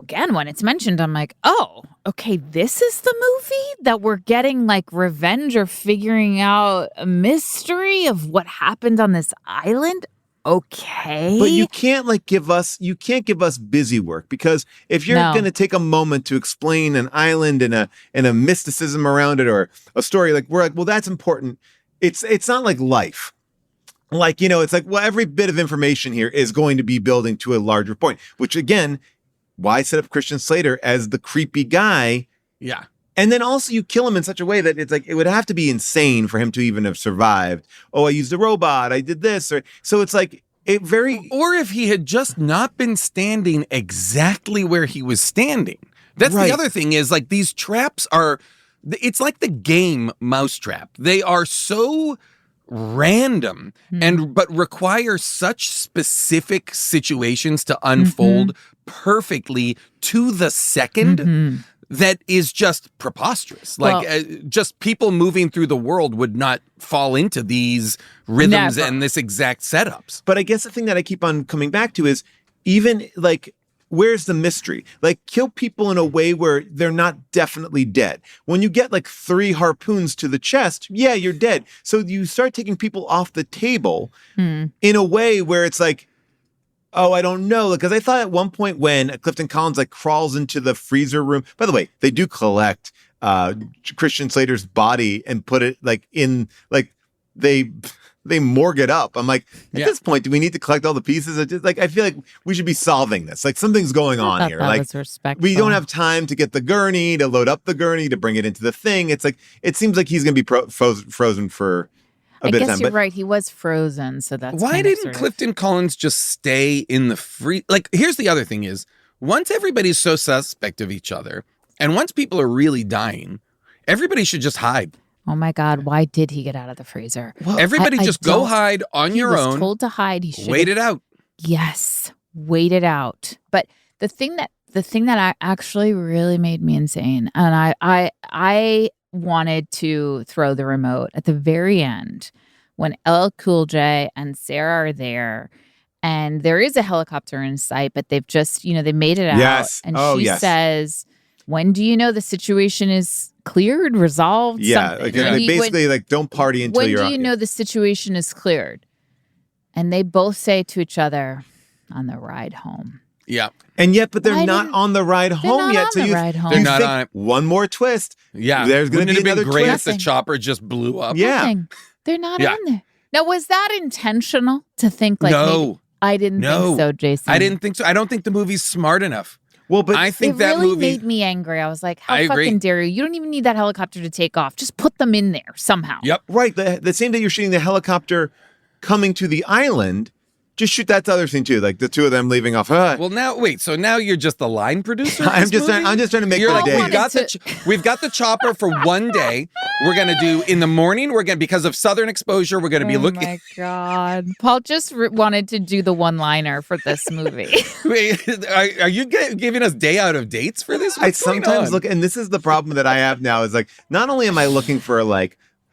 again, when it's mentioned, I'm like, oh, okay, this is the movie that we're getting like revenge or figuring out a mystery of what happened on this island. Okay. but you can't give us busy work, because if you're going to take a moment to explain an island and a mysticism around it, or a story, we're like, well, that's important. It's not like life. It's like, well, every bit of information here is going to be building to a larger point, which again, why set up Christian Slater as the creepy guy? Yeah. And then also you kill him in such a way that it's like, it would have to be insane for him to even have survived. Oh, I used a robot. I did this. So it's like or if he had just not been standing exactly where he was standing. That's the other thing is these traps it's like the game Mousetrap. They are so random but require such specific situations to unfold perfectly to the second that is just preposterous. Just people moving through the world would not fall into these rhythms and this exact setups. But I guess the thing that I keep on coming back to is even where's the mystery? Kill people in a way where they're not definitely dead. When you get 3 harpoons to the chest, yeah, you're dead. So you start taking people off the table in a way where it's like, oh, I don't know. Because I thought at one point when Clifton Collins crawls into the freezer room, by the way, they do collect Christian Slater's body and put it in they morgue it up. I'm like, at this point, do we need to collect all the pieces? I feel like we should be solving this. Something's going on here. That was respectful. We don't have time to get the gurney, to load up the gurney, to bring it into the thing. It's it seems like he's going to be frozen for a bit of time. I guess you're right. He was frozen, so that's why didn't Clifton Collins just stay in the free? Here's the other thing is, once everybody's so suspect of each other, and once people are really dying, everybody should just hide. Oh my God, why did he get out of the freezer? Well, everybody just go hide on your own. He was told to hide. He should wait it out. Yes, wait it out. But the thing that actually really made me insane, and I wanted to throw the remote at the very end when LL CoolJ and Sarah are there, and there is a helicopter in sight, but they've just, they made it out. Yes. And she says, when do you know the situation is cleared, resolved? Yeah, they basically don't party until you're. When do you know the situation is cleared? And they both say to each other, on the ride home. Yeah, and yet, but they're not on the ride home yet. So they're not on it. One more twist. Yeah, there's going to be another great twist. if the chopper just blew up. Yeah, Nothing. They're not on there. Now, was that intentional to think no? Maybe, I didn't think so, Jason. I didn't think so. I don't think the movie's smart enough. Well, but I think that really movie made me angry. I was like, how I fucking agree. dare you? You don't even need that helicopter to take off. Just put them in there somehow. Yep. Right. The same day you're shooting the helicopter coming to the island, just shoot that other scene too, the two of them leaving off. Well, now wait. So now you're just the line producer. I'm just trying to make my day. We've got the chopper for one day. We're gonna do in the morning. Because of southern exposure, we're gonna be looking. Oh my God, Paul just wanted to do the one-liner for this movie. Wait, are you giving us day out of dates for this? I sometimes look, and this is the problem that I have now. Is not only am I looking for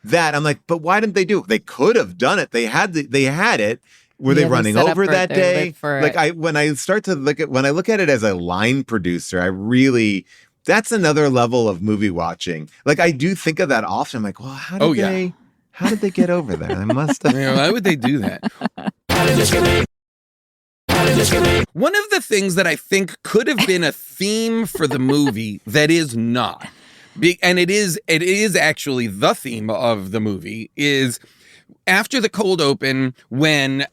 that, I'm like, but why didn't they do it? They could have done it. They had it. Were they running over that day? When I look at it as a line producer, that's another level of movie watching. I do think of that often. I'm like, well, how did they get over there? They must have. Why would they do that? How did this get made? How did this get made? One of the things that I think could have been a theme for the movie that is not, and it is actually the theme of the movie, is after the cold open, when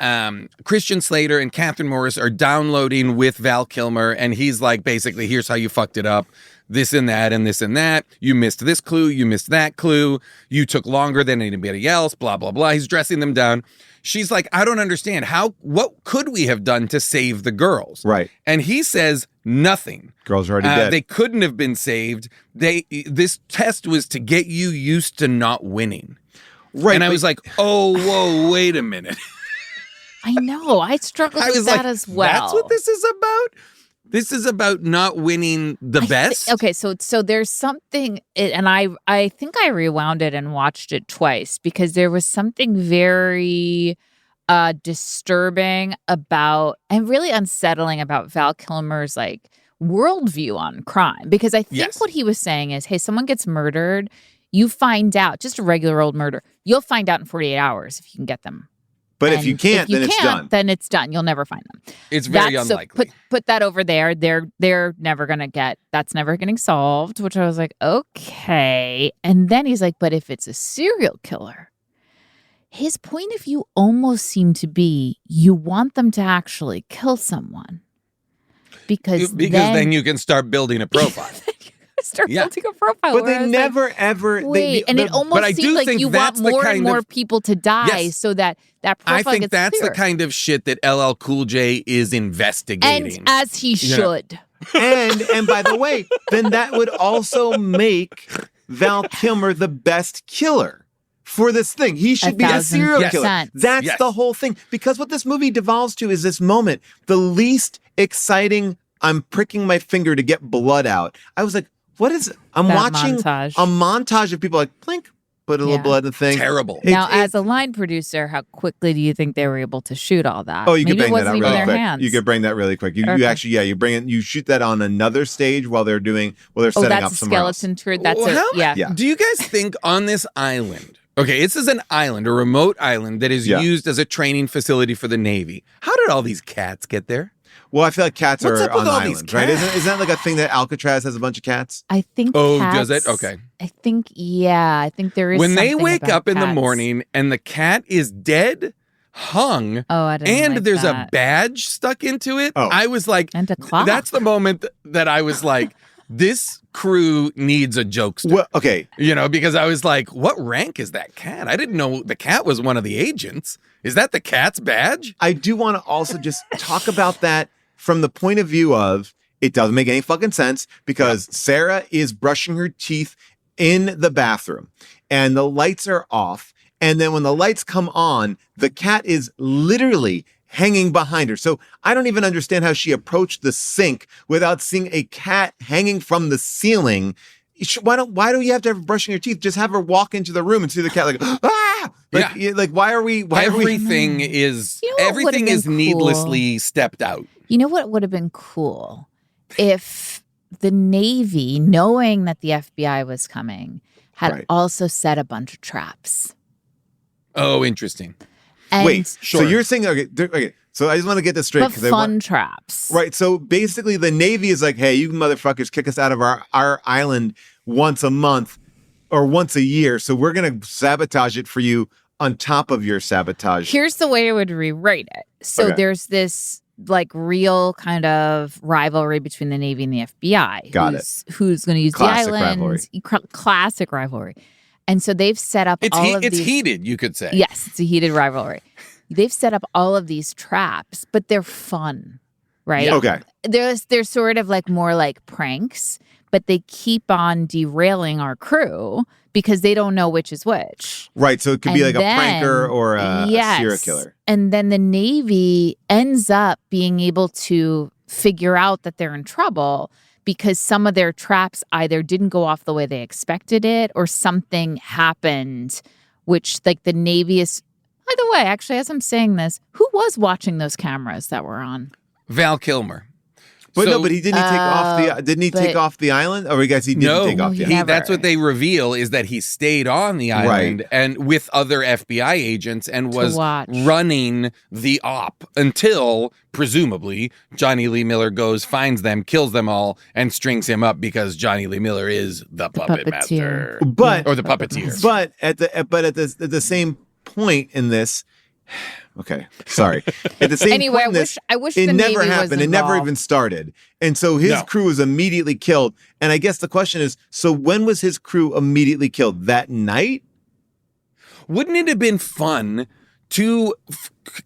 Christian Slater and Catherine Morris are downloading with Val Kilmer, and he's like, basically, here's how you fucked it up. This and that and this and that. You missed this clue. You missed that clue. You took longer than anybody else, blah, blah, blah. He's dressing them down. She's like, I don't understand. What could we have done to save the girls? Right. And he says nothing. Girls are already dead. They couldn't have been saved. This test was to get you used to not winning. Right. And I was like, oh, whoa, wait a minute. I know. I struggled with that as well. That's what this is about? This is about not winning the best? Okay, so there's something, and I think I rewound it and watched it twice because there was something very disturbing about, and really unsettling about Val Kilmer's like worldview on crime. Because I think what he was saying is, hey, someone gets murdered, you find out, just a regular old murder, you'll find out in 48 hours if you can get them. But if you can't, then it's done. Then it's done. You'll never find them. It's very unlikely. So put that over there. They're never gonna get. That's never getting solved. Which I was like, okay. And then he's like, but if it's a serial killer, his point of view almost seemed to be you want them to actually kill someone because then you can start building a profile. Start building a profile. But they never, ever... it almost seems like you want more and more people to die so that profile gets clearer. I think that's the kind of shit that LL CoolJ is investigating. And as he should. And by the way, then that would also make Val Kilmer the best killer for this thing. He should be a serial killer. That's the whole thing. Because what this movie devolves to is this moment, the least exciting, I'm pricking my finger to get blood out. I was like, what is it? I'm watching a montage of people like, plink, put a little blood in the thing. Terrible. Now, as a line producer, how quickly do you think they were able to shoot all that? Oh, you could bang that out really quick. Hands. You could bring that really quick. You actually, you shoot that on another stage while they're setting up somewhere else. Skeleton tour. That's Do you guys think on this island? Okay, this is an island, a remote island that is used as a training facility for the Navy. How did all these cats get there? Well, I feel like cats are on islands, right? Isn't that like a thing that Alcatraz has a bunch of cats? I think. Does it? Okay. I think there is. When they wake up in the morning and the cat is dead, hung, I didn't there's that. a badge stuck into it, Oh. I was like, and a clock. That's the moment that I was like, this crew needs a jokester. Well, okay. Because I was like, what rank is that cat? I didn't know the cat was one of the agents. Is that the cat's badge? I do want to also just talk about that from the point of view of it doesn't make any fucking sense because Sarah is brushing her teeth in the bathroom and the lights are off. And then when the lights come on, the cat is literally hanging behind her. So I don't even understand how she approached the sink without seeing a cat hanging from the ceiling. Why do you have to have brushing your teeth? Just have her walk into the room and see the cat like, ah! Like, why are we? Everything is needlessly stepped out. You know what would have been cool if the Navy, knowing that the FBI was coming, had also set a bunch of traps. Oh, interesting. And wait, so you're saying okay? So I just want to get this straight. But fun traps. Right. So basically the Navy is like, hey, you motherfuckers kick us out of our island once a month or once a year. So we're going to sabotage it for you on top of your sabotage. Here's the way I would rewrite it. So there's this like real kind of rivalry between the Navy and the FBI. Got it. Who's going to use Classic the islands. Classic rivalry. And so they've set up it's heated, you could say. Yes, it's a heated rivalry. They've set up all of these traps, but they're fun, right? Yeah. Okay. They're sort of like more like pranks, but they keep on derailing our crew because they don't know which is which. Right. So it could be like a pranker or a serial killer. And then the Navy ends up being able to figure out that they're in trouble because some of their traps either didn't go off the way they expected it or something happened, which like the Navy is... By the way, actually, as I'm saying this, who was watching those cameras that were on? Val Kilmer. But So- no, but he didn't take off the didn't he take but- off the island? Or I guess he didn't take off the he island. never. That's what they reveal is that he stayed on the island and with other FBI agents and was watch. running the op until presumably Johnny Lee Miller goes, finds them, kills them all, and strings him up because Johnny Lee Miller is the puppet master. But Or the puppeteer. But at the same point in this, okay, sorry. At the same Anyway, point in this, I wish it the never Navy was happened. It never involved. even started. And so his No. crew was immediately killed. And I guess the question is, so when was his crew immediately killed? That night? Wouldn't it have been fun to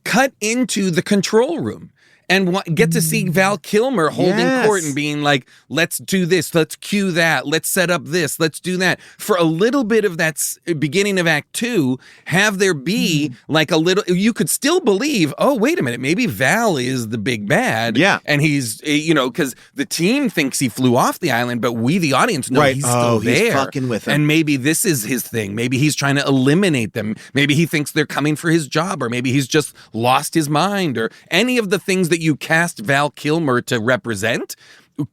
cut into the control room and get to see Val Kilmer holding Yes. court and being like, let's do this, let's cue that, let's set up this, let's do that. For a little bit of that beginning of Act 2, have there be like a little, you could still believe, oh, wait a minute, maybe Val is the big bad. Yeah. And he's, because the team thinks he flew off the island, but we, the audience, know Right. he's Oh, still he's there. fucking with him. And maybe this is his thing. Maybe he's trying to eliminate them. Maybe he thinks they're coming for his job, or maybe he's just lost his mind, or any of the things that you cast Val Kilmer to represent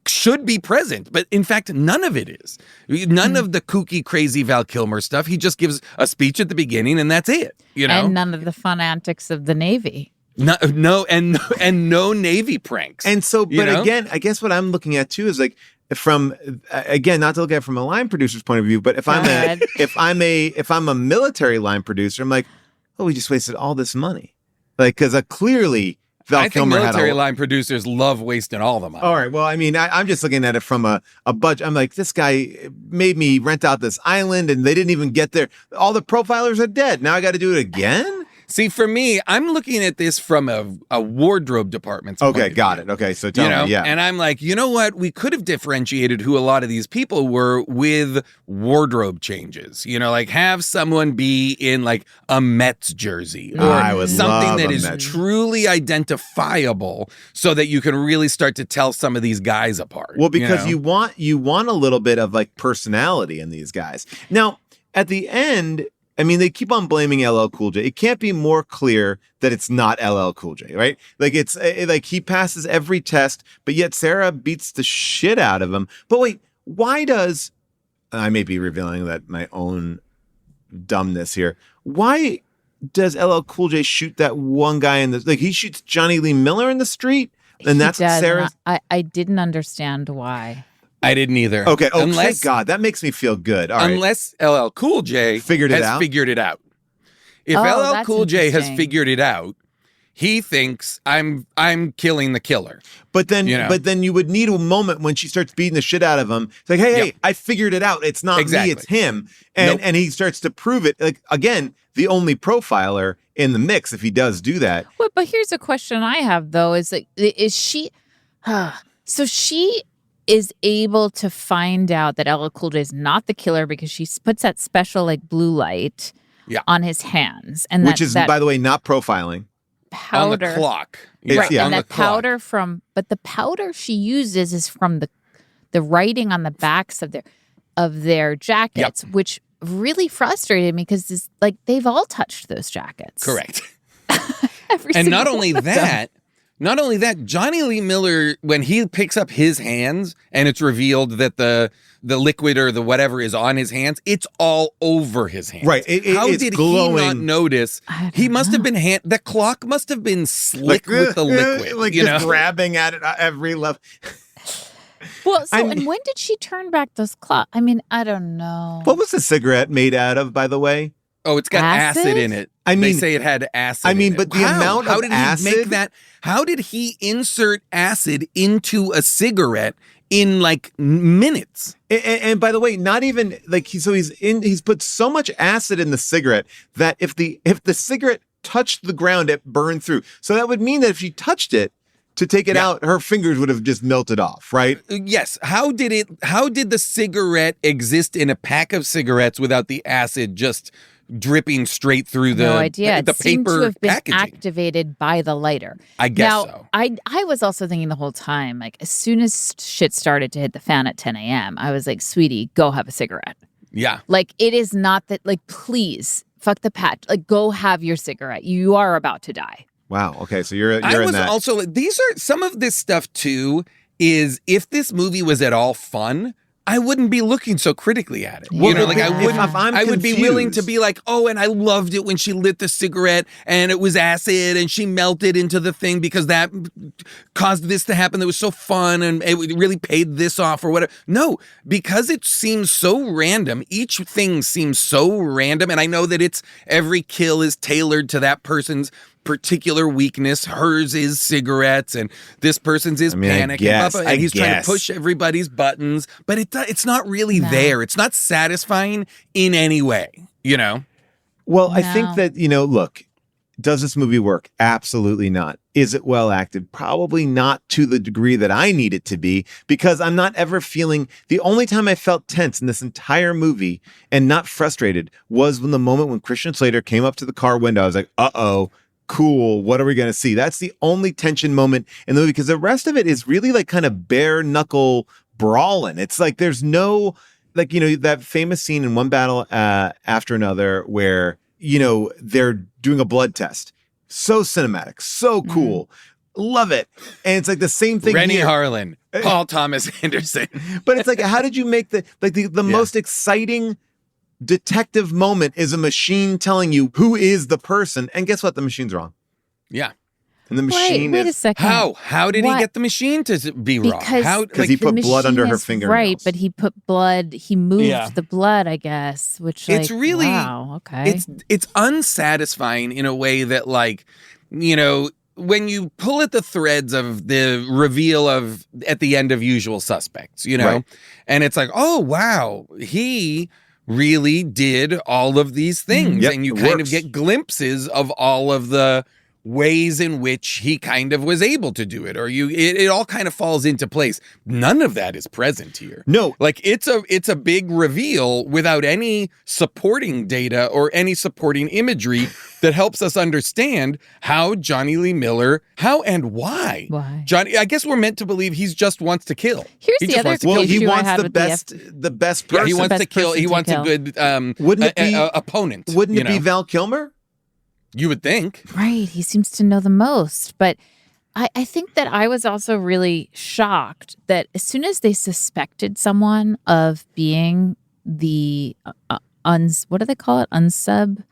should be present. But in fact, none of it is. None of the kooky, crazy Val Kilmer stuff. He just gives a speech at the beginning and that's it. And none of the fun antics of the Navy. No, and no Navy pranks. And so, You but know? again, I guess what I'm looking at too is like from again, not to look at it from a line producer's point of view, but if I'm a military line producer, I'm like, oh, we just wasted all this money, like because clearly Val I think Kilmer had military line producers love wasting all the money. All right. Well, I mean, I'm just looking at it from a budget. I'm like, this guy made me rent out this island and they didn't even get there. All the profilers are dead. Now I got to do it again? See, for me, I'm looking at this from a wardrobe department's point Okay, of got view. it. Okay, so tell me, yeah. And I'm like, you know what? We could have differentiated who a lot of these people were with wardrobe changes. Like have someone be in like a Mets jersey or I would something love that a is Mets. truly identifiable so that you can really start to tell some of these guys apart. Well, because you you want a little bit of like personality in these guys. Now, at the end, I mean, they keep on blaming LL CoolJ. It can't be more clear that it's not LL CoolJ, right? Like it's like he passes every test, but yet Sarah beats the shit out of him. But wait, why does I may be revealing that my own dumbness here? Why does LL CoolJ shoot that one guy in the like he shoots Johnny Lee Miller in the street, and that's He does, Sarah's. and I didn't understand why. I didn't either. Okay. Oh, thank God. That makes me feel good. All right. Unless LL Cool J Figured it out? figured it out. If Oh, LL that's Cool J has interesting. figured it out, he thinks I'm killing the killer. But then, You know. but then you would need a moment when she starts beating the shit out of him. It's like, hey, Yep. I figured it out. It's not Exactly. me, it's him. And Nope. and he starts to prove it. Like again, the only profiler in the mix if he does do that. But here's a question I have though: is she? So she is able to find out that LL Cool J is not the killer because she puts that special like blue light Yeah. on his hands, and Which is, that by the way, not profiling. On powder. the clock. It's- Right, yeah. on and the that clock. powder but the powder she uses is from the writing on the backs of their jackets, which really frustrated me because it's like they've all touched those jackets. Correct. Every And not single only one of them. that, Johnny Lee Miller, when he picks up his hands and it's revealed that the liquid or the whatever is on his hands, it's all over his hands. Right. How it's did glowing. he not notice? I don't He must have know. been the clock must have been slick with the liquid. like you just know? grabbing at it at every level. Well, so I and mean- when did she turn back those clocks? I mean, I don't know. What was the cigarette made out of, by the way? Oh, it's got acid, Acid? in it. I They mean- say it had acid. I mean, in it. but the amount How of did he make acid- that? How did he insert acid into a cigarette in like minutes? And by the way, not even like he's put so much acid in the cigarette that if the cigarette touched the ground, it burned through. So that would mean that if she touched it to take it out, her fingers would have just melted off, right? Yes. How did the cigarette exist in a pack of cigarettes without the acid just dripping straight through the No idea. the It seemed paper to have been packaging? activated by the lighter. I guess now, so. I was also thinking the whole time, like as soon as shit started to hit the fan at 10 a.m., I was like, sweetie, go have a cigarette. Yeah. Like it is not that, like, please, fuck the patch. Like go have your cigarette. You are about to die. Wow. Okay. So you're I in was that. also these are some of this stuff too is if this movie was at all fun, I wouldn't be looking so critically at it. Well, You know, like I if wouldn't. I'm I would be willing to confused. be like, oh, and I loved it when she lit the cigarette and it was acid and she melted into the thing because that caused this to happen. That was so fun and it really paid this off or whatever. No, because it seems so random. Each thing seems so random, and I know that it's every kill is tailored to that person's particular weakness. Hers is cigarettes, and this person's is panic. And he's trying to push everybody's buttons, but it's not really there. It's not satisfying in any way, you know? Well, I think that, look, does this movie work? Absolutely not. Is it well acted? Probably not to the degree that I need it to be, because I'm not ever feeling, the only time I felt tense in this entire movie and not frustrated was when the moment when Christian Slater came up to the car window. I was like, uh-oh. Cool. What are we going to see? That's the only tension moment in the movie, because the rest of it is really like kind of bare knuckle brawling. It's like there's no, like, that famous scene in One Battle After Another where, they're doing a blood test. So cinematic, so cool. Love it. And it's like the same thing Rennie here. Harlan, Paul Thomas Anderson. But it's like, how did you make the most exciting detective moment is a machine telling you who is the person, and guess what? The machine's wrong. Yeah. And the machine wait a is second. How did he get the machine to be wrong? Because he put blood under her fingernails. Right, but he put blood. He moved the blood, I guess. Which it's really wow. Okay, it's unsatisfying in a way that, like, when you pull at the threads of the reveal of at the end of Usual Suspects, Right. and it's like, oh wow, he really did all of these things. Yep, and you it kind works. of get glimpses of all of the ways in which he kind of was able to do it, or it all kind of falls into place. None of that is present here. No. Like it's a big reveal without any supporting data or any supporting imagery that helps us understand how Johnny Lee Miller, how and why. Johnny, I guess we're meant to believe he's just wants to kill. Here's He the just other wants to kill. Well, he issue I wants had the with best person. Yeah, he wants best to kill. person He to wants kill. a good Wouldn't it be opponent. Wouldn't it be Val Kilmer? You would think. Right. He seems to know the most. But I think that I was also really shocked that as soon as they suspected someone of being the what do they call it? Unsub?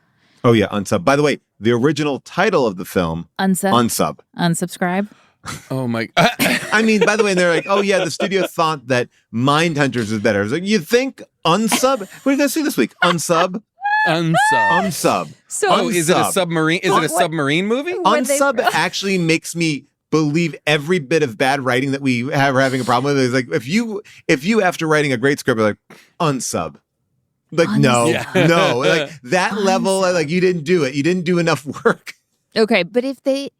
Oh, yeah, Unsub. By the way, the original title of the film, Unsub. Unsubscribe? Oh, my. I mean, by the way, they're like, oh, yeah, the studio thought that Mindhunters is better. I was like, you think Unsub? What are you going to see this week? Unsub? Unsub. So Oh, is it a Unsub. submarine? Is it a submarine movie? Unsub actually makes me believe every bit of bad writing that we are having a problem with. Is like if you after writing a great script are like unsub, like no, Unsub. no, like that level, like you didn't do it. You didn't do enough work. Okay, but if they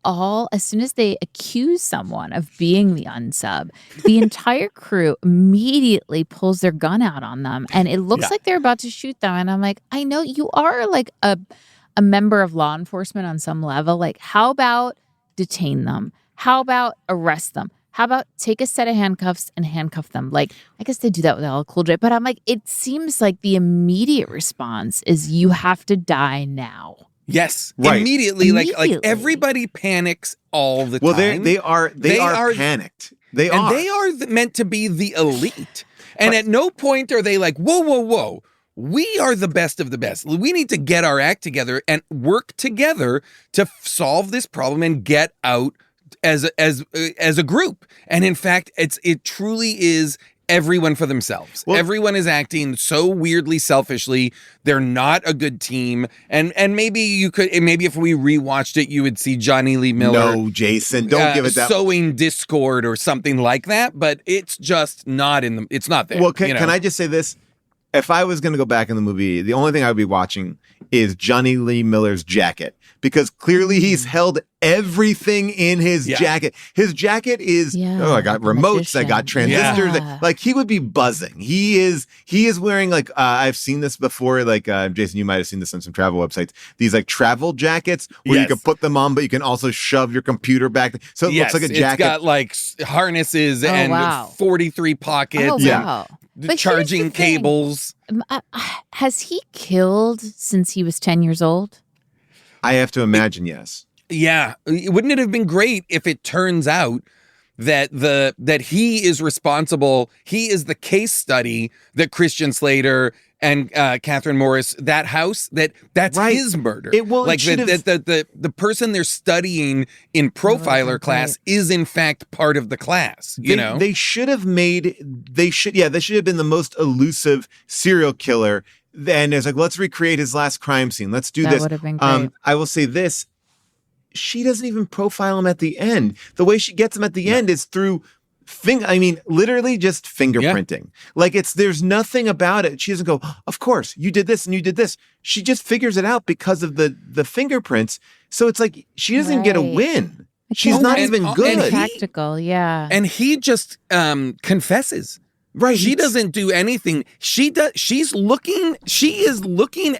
all, as soon as they accuse someone of being the unsub, the entire crew immediately pulls their gun out on them, and it looks like they're about to shoot them. And I'm like, I know you are like a member of law enforcement on some level. Like, how about detain them? How about arrest them? How about take a set of handcuffs and handcuff them? Like, I guess they do that with LL CoolJ, but I'm like, it seems like the immediate response is you have to die now. Yes, Right. Immediately. Like Immediately. everybody panics all the Well, time. they are panicked. They are. They are meant to be the elite. And at no point are they like, whoa, whoa, whoa. We are the best of the best. We need to get our act together and work together to solve this problem and get out as a group. And in fact, it truly is everyone for themselves. Well, everyone is acting so weirdly selfishly. They're not a good team. And maybe if we rewatched it, you would see Johnny Lee Miller. No, Jason, don't give it that. Sowing discord or something like that. But it's just not it's not there. Well, can I just say this? If I was going to go back in the movie, the only thing I would be watching is Johnny Lee Miller's jacket, because clearly he's held everything in his jacket. His jacket is, I got remotes, I got transistors. Yeah. Like he would be buzzing. He is wearing like, I've seen this before. Like Jason, you might have seen this on some travel websites. These like travel jackets where you can put them on, but you can also shove your computer back. So it looks like a jacket. It's got like harnesses and 43 pockets. Oh, wow. The But here's charging the thing. cables. Has he killed since he was 10 years old? I have to imagine, yes. Yeah. Wouldn't it have been great if it turns out that he is responsible. He is the case study that Christian Slater and Catherine Morris, that house, that's Right. his murder. It should've- The person they're studying in profiler class is in fact part of the class. They should have they should have been the most elusive serial killer. And it's like, let's recreate his last crime scene. Let's do That this. would have been great. I will say this. She doesn't even profile him at the end. The way she gets him at the end is through literally just fingerprinting. Like there's nothing about it. She doesn't go, of course, you did this and you did this. She just figures it out because of the fingerprints. So it's like she doesn't get a win. She's not even good. Practical, yeah. And he just confesses. Right. She doesn't do anything. She is looking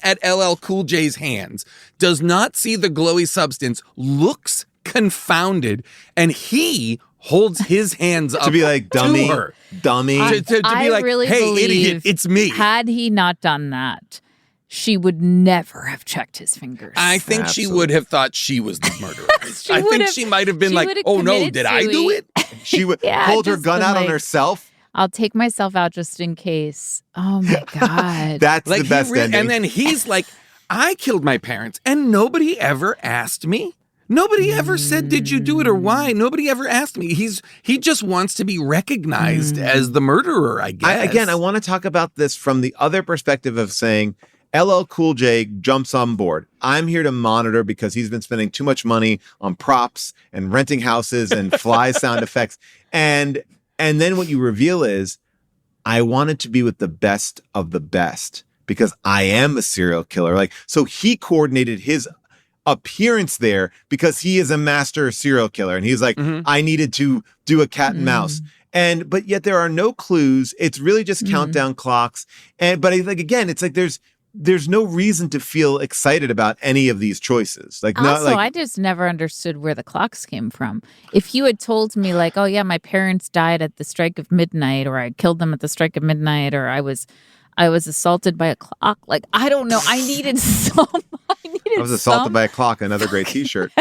at LL Cool J's hands, does not see the glowy substance, looks confounded, and he holds his hands up to be like, dummy, to her. dummy. To be like, really hey, believe idiot, it's me. Had he not done that, she would never have checked his fingers. I think Absolutely. she would have thought she was the murderer. I think she might have been she like, would have oh no, committed did I do it? She would Yeah, hold her just gun been out on like- herself. I'll take myself out just in case. Oh my God. That's Like the best ending. And then he's like, I killed my parents and nobody ever asked me. Nobody ever said, did you do it or why? Nobody ever asked me. He just wants to be recognized as the murderer, I guess. I want to talk about this from the other perspective of saying LL Cool J jumps on board. I'm here to monitor because he's been spending too much money on props and renting houses and fly sound effects. And then what you reveal is, I wanted to be with the best of the best because I am a serial killer. Like, so he coordinated his appearance there because he is a master serial killer. And he's like, I needed to do a cat and mouse. But yet there are no clues. It's really just countdown clocks. But again, it's like, there's no reason to feel excited about any of these choices. I just never understood where the clocks came from. If you had told me like, oh yeah, my parents died at the strike of midnight, or I killed them at the strike of midnight, or I was assaulted by a clock. Like, I don't know. I needed I was assaulted by a clock, another great t-shirt.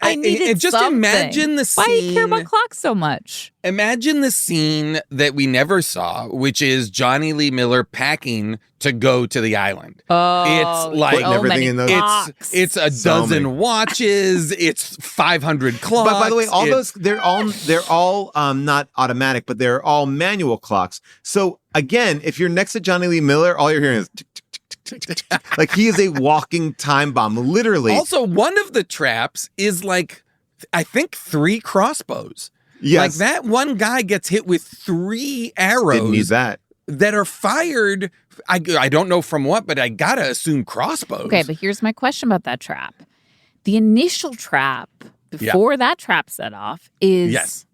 I needed just something. imagine the Why do you care scene- about clocks so much? Imagine the scene that we never saw, which is Johnny Lee Miller packing to go to the island. Oh, It's like Putting everything in those- it's a So dozen many. watches, it's 500 clocks. But by the way, all it's- those they're all not automatic, but they're all manual clocks. So again, if you're next to Johnny Lee Miller, all you're hearing is tick, tick, tick, tick, tick, tick, tick. Like he is a walking time bomb, literally. Also, one of the traps is like, I think 3 crossbows. Yes. Like that one guy gets hit with 3 arrows Didn't need that. that are fired. I don't know from what, but I gotta assume crossbows. Okay, but here's my question about that trap. The initial trap before that trap set off is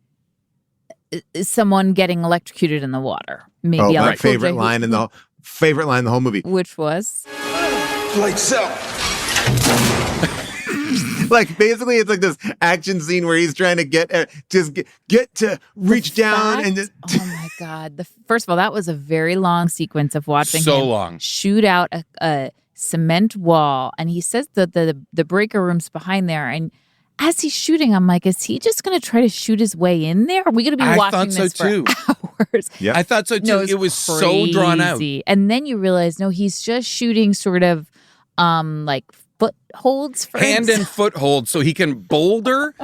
someone getting electrocuted in the water. Maybe Oh, LL my Cool favorite J, line in the whole movie. which was Lights out. Like basically, it's like this action scene where he's trying to get to reach down and just. oh my God. First of all, that was a very long sequence of watching So him long. shoot out a cement wall. And he says that the breaker room's behind there. And as he's shooting, I'm like, is he just going to try to shoot his way in there? Are we going to be I watching thought so this too. for hours? Yeah. I thought so too. No, it was so drawn out. crazy. And then you realize, no, he's just shooting sort of like footholds for Hand and foothold so he can boulder,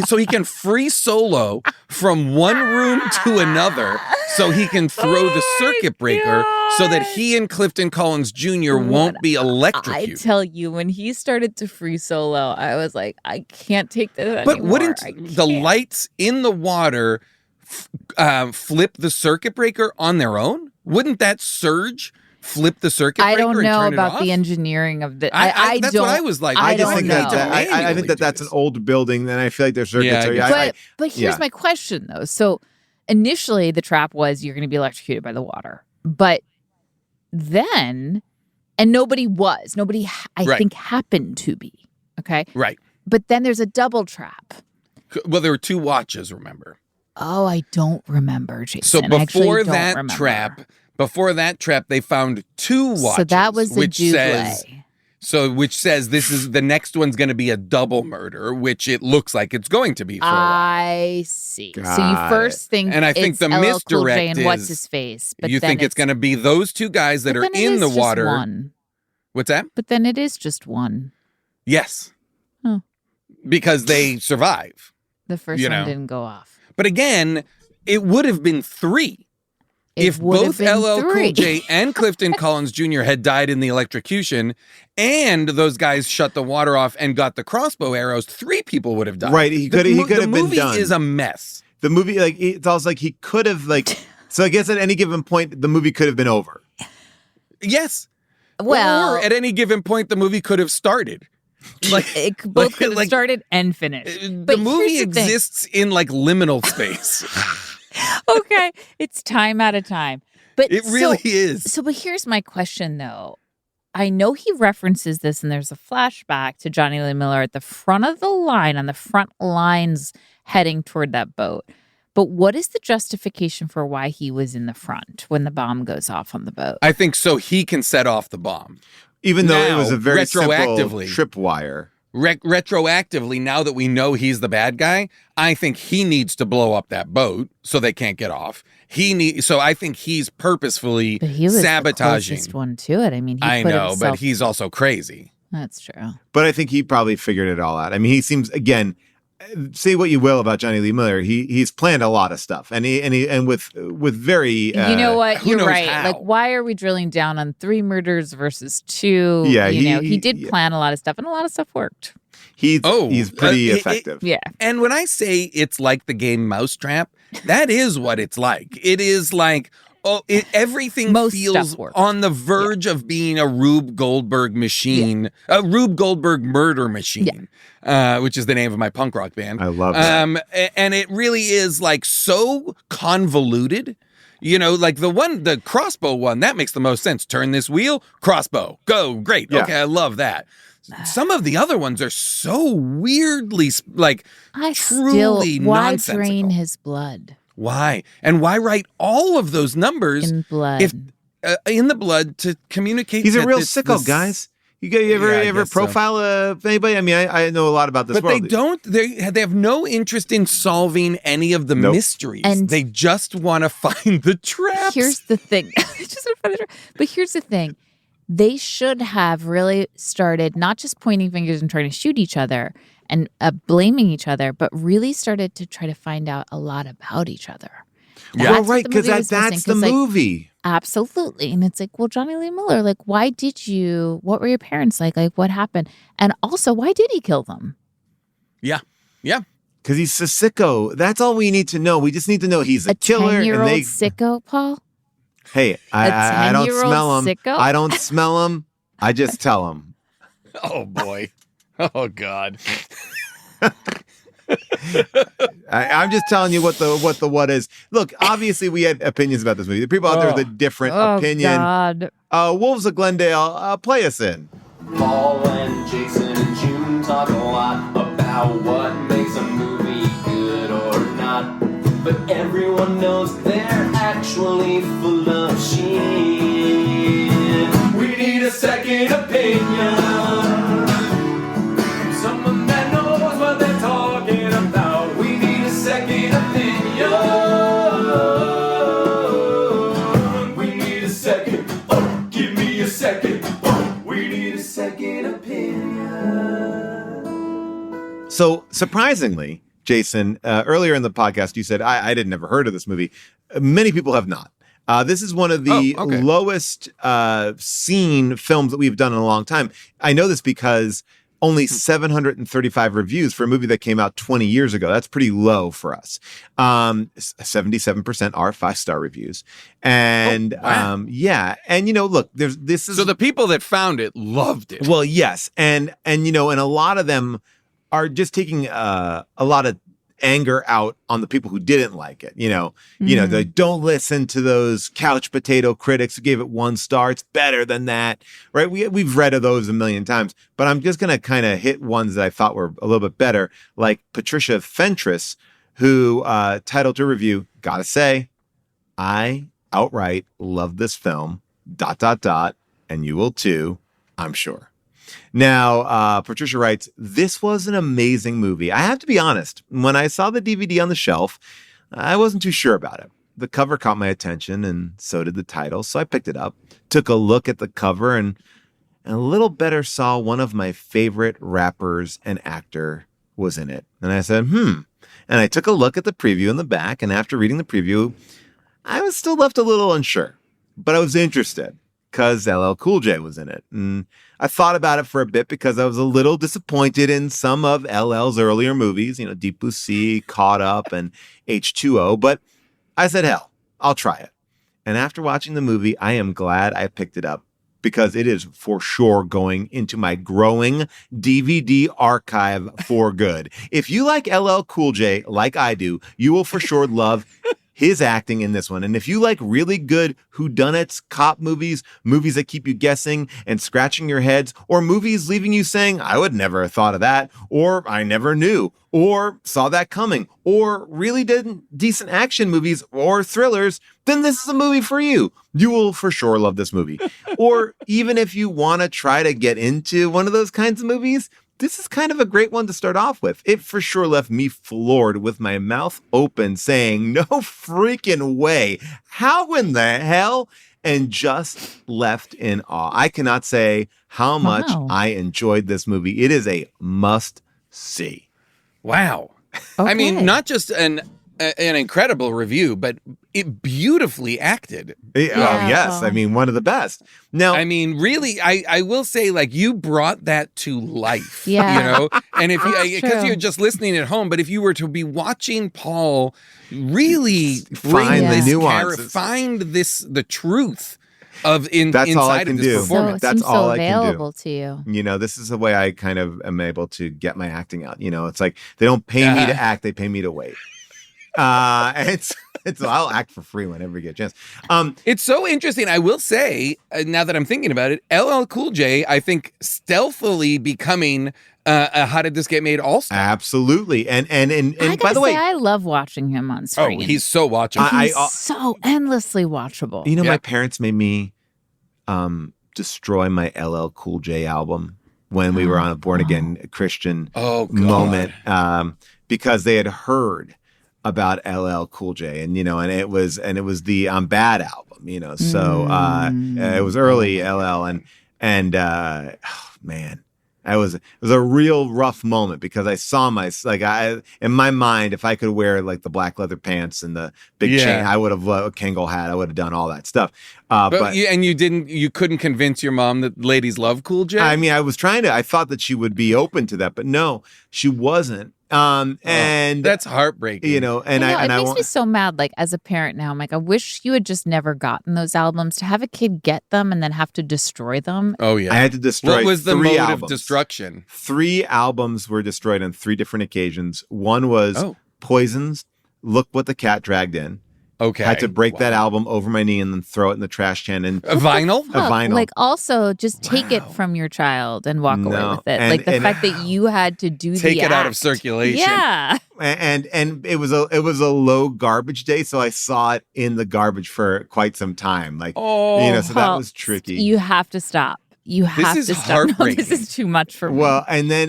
so he can free solo from one room to another so he can throw the circuit breaker so that he and Clifton Collins Jr. won't be I electrocuted. tell you, when he started to free solo, I was like, I can't take this But anymore. wouldn't I the can't. lights in the water flip the circuit breaker on their own? Wouldn't that surge flip the circuit breaker I don't and know turn it about off? the engineering of the. I that's don't, what I was like. I I just don't think know. that I think that that's an old building, and I feel like their circuits Yeah, are. But here's yeah. my question though. So initially, the trap was you're going to be electrocuted by the water, but then, and nobody was. Nobody, I Right. think, happened to be. Okay, Right. but then there's a double trap. Well, there were 2 watches, remember? Oh, I don't remember, Jason. So I actually before don't that remember. trap, they found 2 watches. So that was a which says double. So, which says this is the next one's going to be a double murder, which it looks like it's going to be for a while. I see. So you Got first think And I think it's the LL CoolJ misdirect and what's is his face, but You then think it's going to be those two guys that but are then it in is the just water. one. What's that? But then it is just one. Yes. Huh. Because they survive. The first You one know. didn't go off. But again, it would have been 3. It If would have both been LL 3. Cool J and Clifton Collins Jr. had died in the electrocution and those guys shut the water off and got the crossbow arrows, 3 people would have died. Right, he could have been done. The movie is a mess. The movie, like, it's also like he could have, like, so I guess at any given point, the movie could have been over. Yes. Well, or at any given point, the movie could have started. Like it both could have like, started and finished. The But movie here's the thing. exists in like liminal space. Okay, it's time at a time. But It really is. So, but here's my question, though. I know he references this, and there's a flashback to Johnny Lee Miller at the front of the line, on the front lines heading toward that boat. But what is the justification for why he was in the front when the bomb goes off on the boat? I think so he can set off the bomb. Even though it Now, was a very simple retroactively- tripwire. Retroactively, now that we know he's the bad guy, I think he needs to blow up that boat so they can't get off. So I think he's purposefully But he was sabotaging. the closest one to it. I mean, he I put know, himself... but he's also crazy. That's true. But I think he probably figured it all out. I mean, he seems, again, say what you will about Johnny Lee Miller, he's planned a lot of stuff, and with very You know what? who You're knows right. how? Like, why are we drilling down on 3 murders versus 2? Yeah, he did plan a lot of stuff, and a lot of stuff worked. he's pretty effective. Yeah. And when I say it's like the game Mousetrap, that is what it's like. It is like, everything Most feels stuff works. on the verge of being a Rube Goldberg machine, a Rube Goldberg murder machine, which is the name of my punk rock band. I love that. And it really is like so convoluted. You know, like the crossbow one, that makes the most sense. Turn this wheel, crossbow, go, great. Yeah. Okay, I love that. Some of the other ones are so weirdly, like, truly why nonsensical. drain his blood Why? And why write all of those numbers in blood? if in the blood to communicate? He's a that real this- sicko, this- guys. You ever guess so. profile anybody? I mean, I know a lot about this But world. they don't. They have no interest in solving any of the Nope. mysteries. And- they just want to find the traps. Here's the thing. But here's the thing. They should have really started not just pointing fingers and trying to shoot each other and blaming each other, but really started to try to find out a lot about each other. well, That's what right, the because movie was that's missing, the 'cause, like, movie. Absolutely. And it's like, well, Johnny Lee Miller, like, why did you, what were your parents like? Like, what happened? And also, why did he kill them? Yeah. Because he's a sicko. That's all we need to know. We just need to know he's a killer. 10-year-old And sicko, Paul? hey, I don't 10-year-old smell him. sicko? I don't smell him. I just tell him. Oh boy. Oh God. I'm just telling you what the is. Look, obviously we had opinions about this movie. The people out there with a different opinion. God. Wolves of Glendale, play us in. Paul and Jason and June talk a lot about what makes a movie good or not. But everyone knows they're actually full of shit. We need a second opinion. Someone that knows what they're talking about. We need a second opinion. We need a second. Oh, give me a second. Oh, we need a second opinion. So surprisingly, Jason, earlier in the podcast, you said I didn't ever heard of this movie. Many people have not. This is one of the lowest seen films that we've done in a long time. I know this because only 735 reviews for a movie that came out 20 years ago. That's pretty low for us. 77% are 5-star reviews. And yeah. And, look, this is. So the people that found it loved it. Well, yes. And and a lot of them are just taking a lot of anger out on the people who didn't like it. They don't listen to those couch potato critics who gave it 1 star. It's better than that, right? We've read of those a million times, but I'm just going to kind of hit ones that I thought were a little bit better, like Patricia Fentress, who titled her review, "Gotta say, I outright love this film, ... and you will too, I'm sure." Now, Patricia writes, this was an amazing movie. I have to be honest, when I saw the DVD on the shelf, I wasn't too sure about it. The cover caught my attention, and so did the title, so I picked it up, took a look at the cover, and a little better saw one of my favorite rappers and actor was in it. And I said, And I took a look at the preview in the back, and after reading the preview, I was still left a little unsure. But I was interested because LL CoolJ was in it. And I thought about it for a bit because I was a little disappointed in some of LL's earlier movies, Deep Blue Sea, Caught Up, and H2O. But I said, hell, I'll try it. And after watching the movie, I am glad I picked it up because it is for sure going into my growing DVD archive for good. If you like LL Cool J like I do, you will for sure love his acting in this one. And if you like really good whodunits, cop movies, movies that keep you guessing and scratching your heads, or movies leaving you saying, I would never have thought of that, or I never knew, or saw that coming, or really decent action movies or thrillers, then this is a movie for you. You will for sure love this movie. Or even if you want to try to get into one of those kinds of movies, this is kind of a great one to start off with. It for sure left me floored with my mouth open saying, no freaking way. How in the hell? And just left in awe. I cannot say how much I enjoyed this movie. It is a must see. Wow. Okay. I mean, not just an incredible review, but it beautifully acted. Oh, yes. I mean, one of the best. Now, I mean, really, I will say, like, you brought that to life. Yeah. And if you, because you're just listening at home, but if you were to be watching Paul really find the this nuances, find the truth of that's all I inside can of this do. performance. So it That's seems all so I can do. available to you. This is the way I kind of am able to get my acting out. It's like they don't pay me to act; they pay me to wait. It's I'll act for free whenever we get a chance. It's so interesting. I will say, now that I'm thinking about it, LL Cool J, I think, stealthily becoming a How Did This Get Made all-star. Absolutely, and I by the way, I love watching him on screen. Oh, he's so watchable. He's so endlessly watchable. My parents made me destroy my LL Cool J album when we were on a Born Again Christian moment because they had heard about LL Cool J, and it was the I'm Bad album, so it was early LL, and man, it was a real rough moment because I saw in my mind, if I could wear like the black leather pants and the big chain, I would have a Kangol hat, I would have done all that stuff. But you couldn't convince your mom that ladies love Cool J? I mean, I thought that she would be open to that, but no, she wasn't. And that's heartbreaking. It makes me so mad. Like as a parent now, I'm like, I wish you had just never gotten those albums. To have a kid get them and then have to destroy them. Oh yeah, I had to destroy. What was the 3 mode albums. of destruction? 3 albums were destroyed on 3 different occasions. One was Poison's "Look What the Cat Dragged In." Okay, I had to break that album over my knee and then throw it in the trash can. And a vinyl. Like also just take it from your child and walk away with it. Like the fact that you had to do take it out act. of circulation. Yeah. And it was a low garbage day, so I saw it in the garbage for quite some time. So that was tricky. You have to stop. You have to stop. No, this is too much for me. Well, and then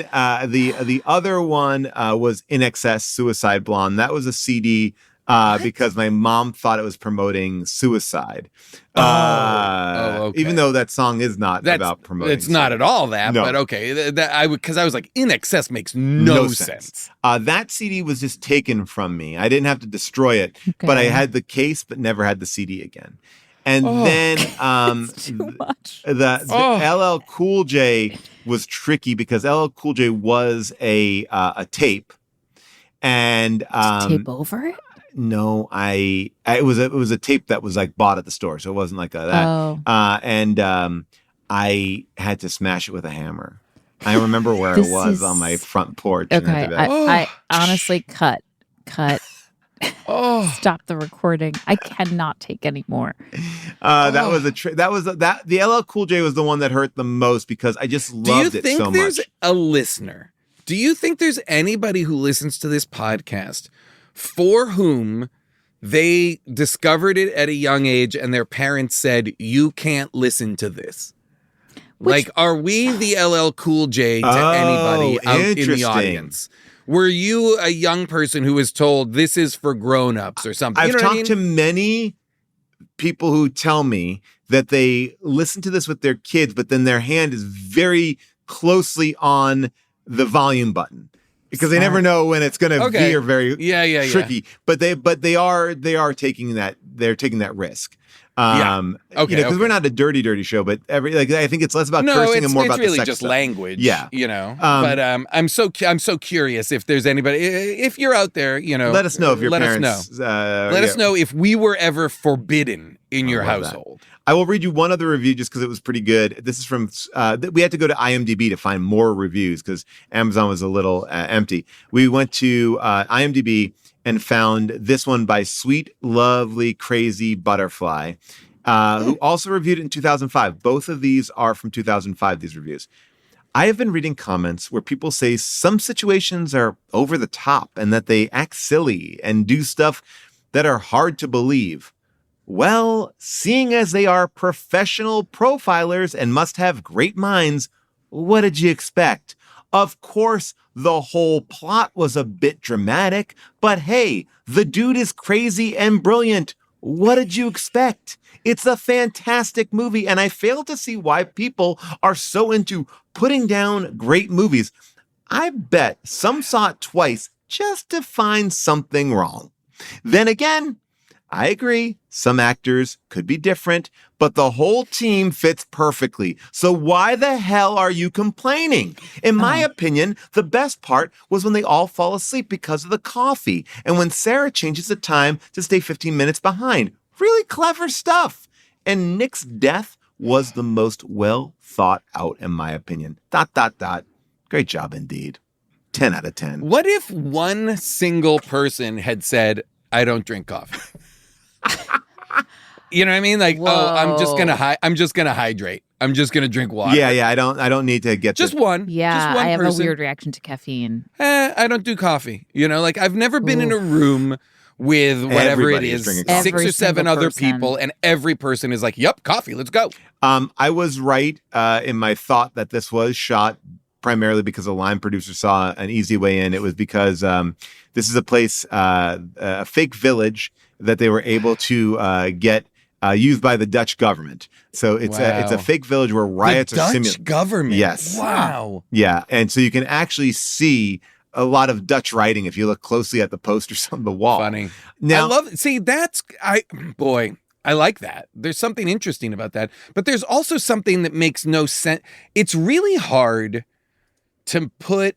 the other one was In Excess, Suicide Blonde. That was a CD. Because my mom thought it was promoting suicide. Okay. Even though that song is not about promoting it's not at all that, No. but okay. Because I was like, In Excess makes no sense. That CD was just taken from me. I didn't have to destroy it, but I had the case, but never had the CD again. And then it's too much. the LL Cool J was tricky because LL Cool J was a tape. And tape over it? No, it was a tape that was like bought at the store, so it wasn't like that. Oh. And I had to smash it with a hammer. I remember where it was on my front porch. Okay, I honestly cut. Stop the recording. I cannot take any more. That was the LL Cool J was the one that hurt the most because I just loved it so much. Do you think there's a listener? Do you think there's anybody who listens to this podcast for whom they discovered it at a young age and their parents said, you can't listen to this? Like, are we the LL Cool J to anybody out in the interesting. audience? Were you a young person who was told this is for grown-ups or something? I've You know what I talked mean? to many people who tell me that they listen to this with their kids, but then their hand is very closely on the volume button because they never know when it's going to Okay. veer very Yeah. tricky. But they are taking that risk. Okay, Because we're not a dirty show, but I think it's less about No, cursing it's and more about really the sex just stuff. language. Yeah. But I'm so curious if there's anybody, if you're out there, Let us know if your let parents. us know. Let us know if we were ever forbidden in your love that. household. I will read you one other review just because it was pretty good. This is from, we had to go to IMDb to find more reviews because Amazon was a little empty. We went to IMDb and found this one by Sweet, Lovely, Crazy Butterfly, who also reviewed it in 2005. Both of these are from 2005, these reviews. I have been reading comments where people say some situations are over the top and that they act silly and do stuff that are hard to believe. Well, seeing as they are professional profilers and must have great minds, what did you expect? Of course, the whole plot was a bit dramatic, but hey, the dude is crazy and brilliant. What did you expect? It's a fantastic movie, and I fail to see why people are so into putting down great movies. I bet some saw it twice just to find something wrong. Then again, I agree, some actors could be different, but the whole team fits perfectly. So why the hell are you complaining? In my opinion, the best part was when they all fall asleep because of the coffee, and when Sarah changes the time to stay 15 minutes behind. Really clever stuff. And Nick's death was the most well thought out, in my opinion. ... Great job indeed. 10 out of 10. What if one single person had said, I don't drink coffee? You know what I mean? Like, I'm just gonna hydrate. I'm just gonna drink water. Yeah. I don't need to get Just the- one. Yeah, just one I have person. a weird reaction to caffeine. I don't do coffee. Like I've never been in a room with whatever Everybody it is is, drinking coffee. 6 Every or 7 single other person. people, and every person is like, "Yep, coffee. Let's go." I was right in my thought that this was shot primarily because a line producer saw an easy way in. It was because this is a place, a fake village that they were able to get used by the Dutch government. So it's a fake village where riots the are Dutch simulated. government. Yes. Wow. Yeah, and so you can actually see a lot of Dutch writing if you look closely at the posters on the wall. Funny. Now, I like that. There's something interesting about that. But there's also something that makes no sense. It's really hard to put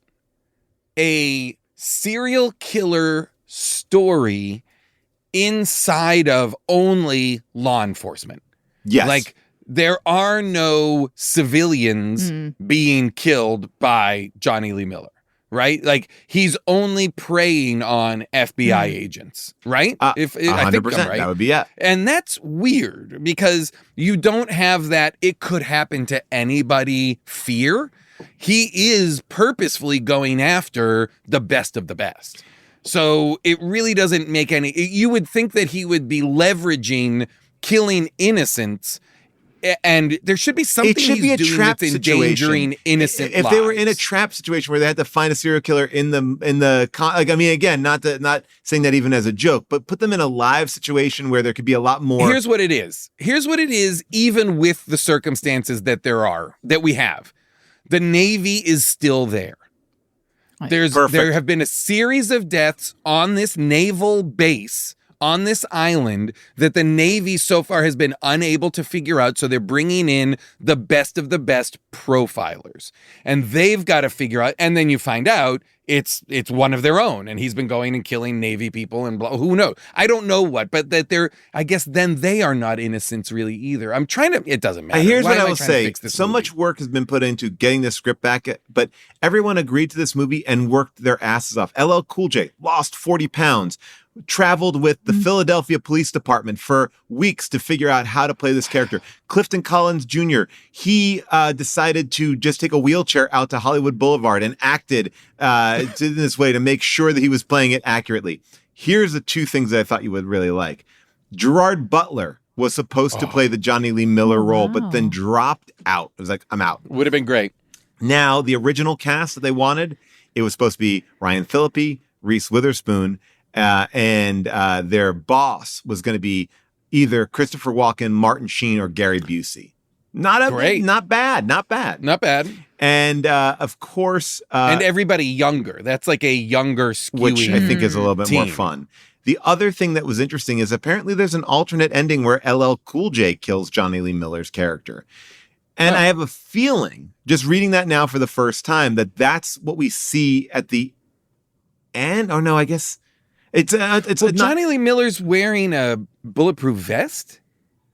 a serial killer story inside of only law enforcement. yes, Like, there are no civilians being killed by Johnny Lee Miller, right? Like, he's only preying on FBI agents, right? If I think 100%, I'm right. that would be it. And that's weird because you don't have that it could happen to anybody fear. He is purposefully going after the best of the best. So it really doesn't make any... You would think that he would be leveraging killing innocents, and there should be something It should be a he's doing trap that's endangering situation. innocent If they were in a lives. trap situation where they had to find a serial killer in the like, I mean, again, not saying that even as a joke, but put them in a live situation where there could be a lot more. Here's what it is, even with the circumstances that we have. The Navy is still there. There have been a series of deaths on this naval base on this island that the Navy so far has been unable to figure out. So they're bringing in the best of the best profilers, and they've got to figure out. And then you find out it's one of their own, and he's been going and killing Navy people and blah. Who knows? I don't know what, but that they're. I guess then they are not innocents really either. I'm trying to. It doesn't matter. Here's Why what am I will trying to say. fix this So movie? much work has been put into getting this script back, but everyone agreed to this movie and worked their asses off. LL CoolJ lost 40 pounds. Traveled with the Philadelphia Police Department for weeks to figure out how to play this character. Clifton Collins Jr., he decided to just take a wheelchair out to Hollywood Boulevard and acted in this way to make sure that he was playing it accurately. Here's the two things that I thought you would really like. Gerard Butler was supposed to play the Johnny Lee Miller role, but then dropped out. It was like, I'm out. Would have been great. Now, the original cast that they wanted, it was supposed to be Ryan Phillippe, Reese Witherspoon, and their boss was going to be either Christopher Walken, Martin Sheen, or Gary Busey. Not bad. And of course, and everybody younger. That's like a younger skewing, which I think is a little bit more team. fun. The other thing that was interesting is apparently there's an alternate ending where LL Cool J kills Johnny Lee Miller's character. And I have a feeling, just reading that now for the first time, that that's what we see at the end. Oh no, I guess it's Johnny Lee Miller's wearing a bulletproof vest.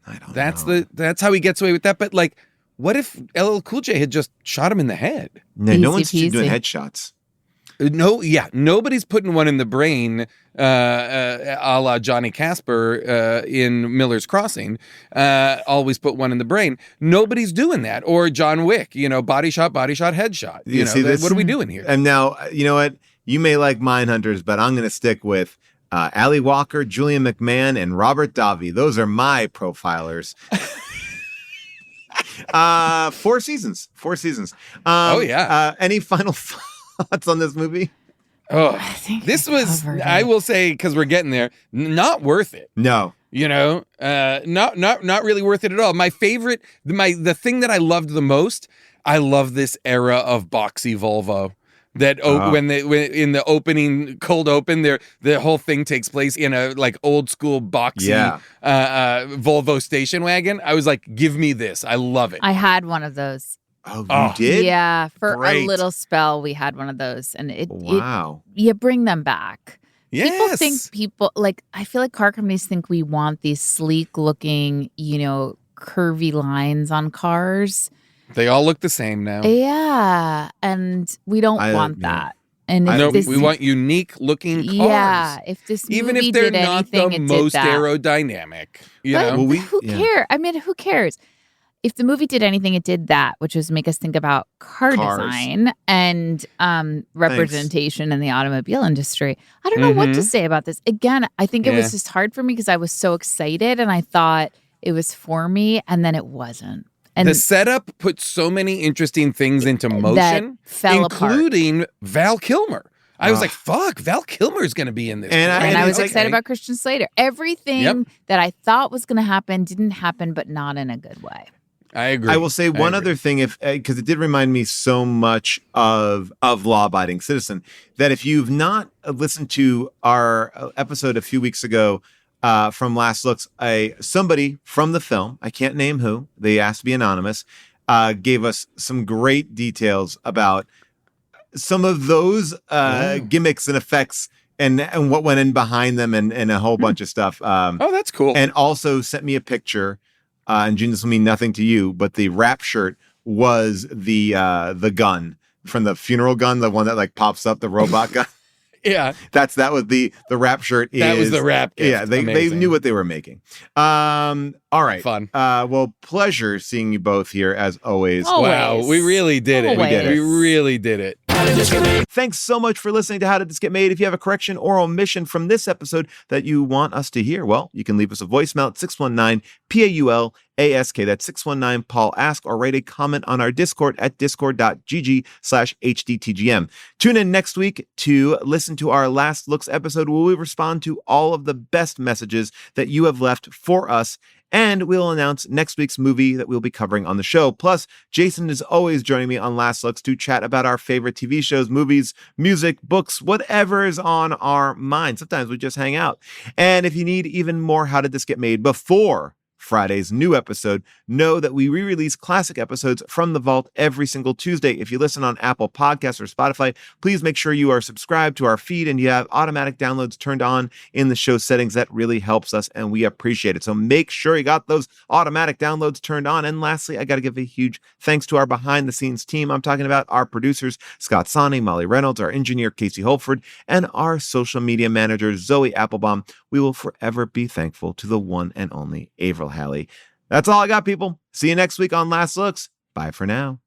I don't know. That's how he gets away with that. But like, what if LL Cool J had just shot him in the head? No one's doing headshots. No, yeah, nobody's putting one in the brain, a la Johnny Casper in Miller's Crossing. Always put one in the brain. Nobody's doing that. Or John Wick, body shot, headshot. What are we doing here? And now, you know what? You may like Mindhunters, but I'm going to stick with Ali Walker, Julian McMahon, and Robert Davi. Those are my profilers. 4 seasons. Oh, yeah. Any final thoughts on this movie? Oh, this was, I will say, because we're getting there, not worth it. No. Not really worth it at all. My favorite, the thing that I loved the most, I love this era of boxy Volvo. That when in the opening cold open, the whole thing takes place in a like old school boxy Volvo station wagon. I was like, give me this. I love it. I had one of those. Oh, you did? Yeah, for Great. a little spell, we had one of those, and wow. You bring them back. Yes. I feel like car companies think we want these sleek looking, curvy lines on cars. They all look the same now. Yeah, and we don't want that. And we want unique looking cars. Yeah, if this movie even if they're did not anything, the most aerodynamic, who cares? I mean, who cares? If the movie did anything, it did that, which was make us think about car design and representation in the automobile industry. I don't know what to say about this. Again, I think it was just hard for me because I was so excited and I thought it was for me, and then it wasn't. And the setup put so many interesting things into motion, including Val Kilmer. I was like, fuck, Val Kilmer's going to be in this. And I was excited about Christian Slater. Everything that I thought was going to happen didn't happen, but not in a good way. I agree. I will say one other thing, because it did remind me so much of Law Abiding Citizen, that if you've not listened to our episode a few weeks ago from Last Looks, somebody from the film, I can't name who, they asked to be anonymous, gave us some great details about some of those gimmicks and effects and what went in behind them and a whole bunch of stuff. That's cool. And also sent me a picture. And Gene, this will mean nothing to you, but the rap shirt was the gun from the funeral gun, the one that like pops up, the robot gun. Yeah, that was the rap shirt. That was the rap gift. Yeah, they knew what they were making. All right, fun. Well, pleasure seeing you both here as always. Wow, we really did it. We really did it. Thanks so much for listening to How Did This Get Made. If you have a correction or omission from this episode that you want us to hear, well, you can leave us a voicemail at 619-PAULASK. That's 619-PAUL-ASK, or write a comment on our Discord at discord.gg/HDTGM. Tune in next week to listen to our Last Looks episode where we respond to all of the best messages that you have left for us. And we'll announce next week's movie that we'll be covering on the show. Plus, Jason is always joining me on Last Looks to chat about our favorite TV shows, movies, music, books, whatever is on our mind. Sometimes we just hang out. And if you need even more How Did This Get Made before Friday's new episode, know that we re-release classic episodes from the vault every single Tuesday. If you listen on Apple Podcasts or Spotify, please make sure you are subscribed to our feed and you have automatic downloads turned on in the show settings. That really helps us and we appreciate it. So make sure you got those automatic downloads turned on. And lastly, I got to give a huge thanks to our behind the scenes team. I'm talking about our producers, Scott Sani, Molly Reynolds, our engineer, Casey Holford, and our social media manager, Zoe Applebaum. We will forever be thankful to the one and only Avril Halley. That's all I got, people. See you next week on Last Looks. Bye for now.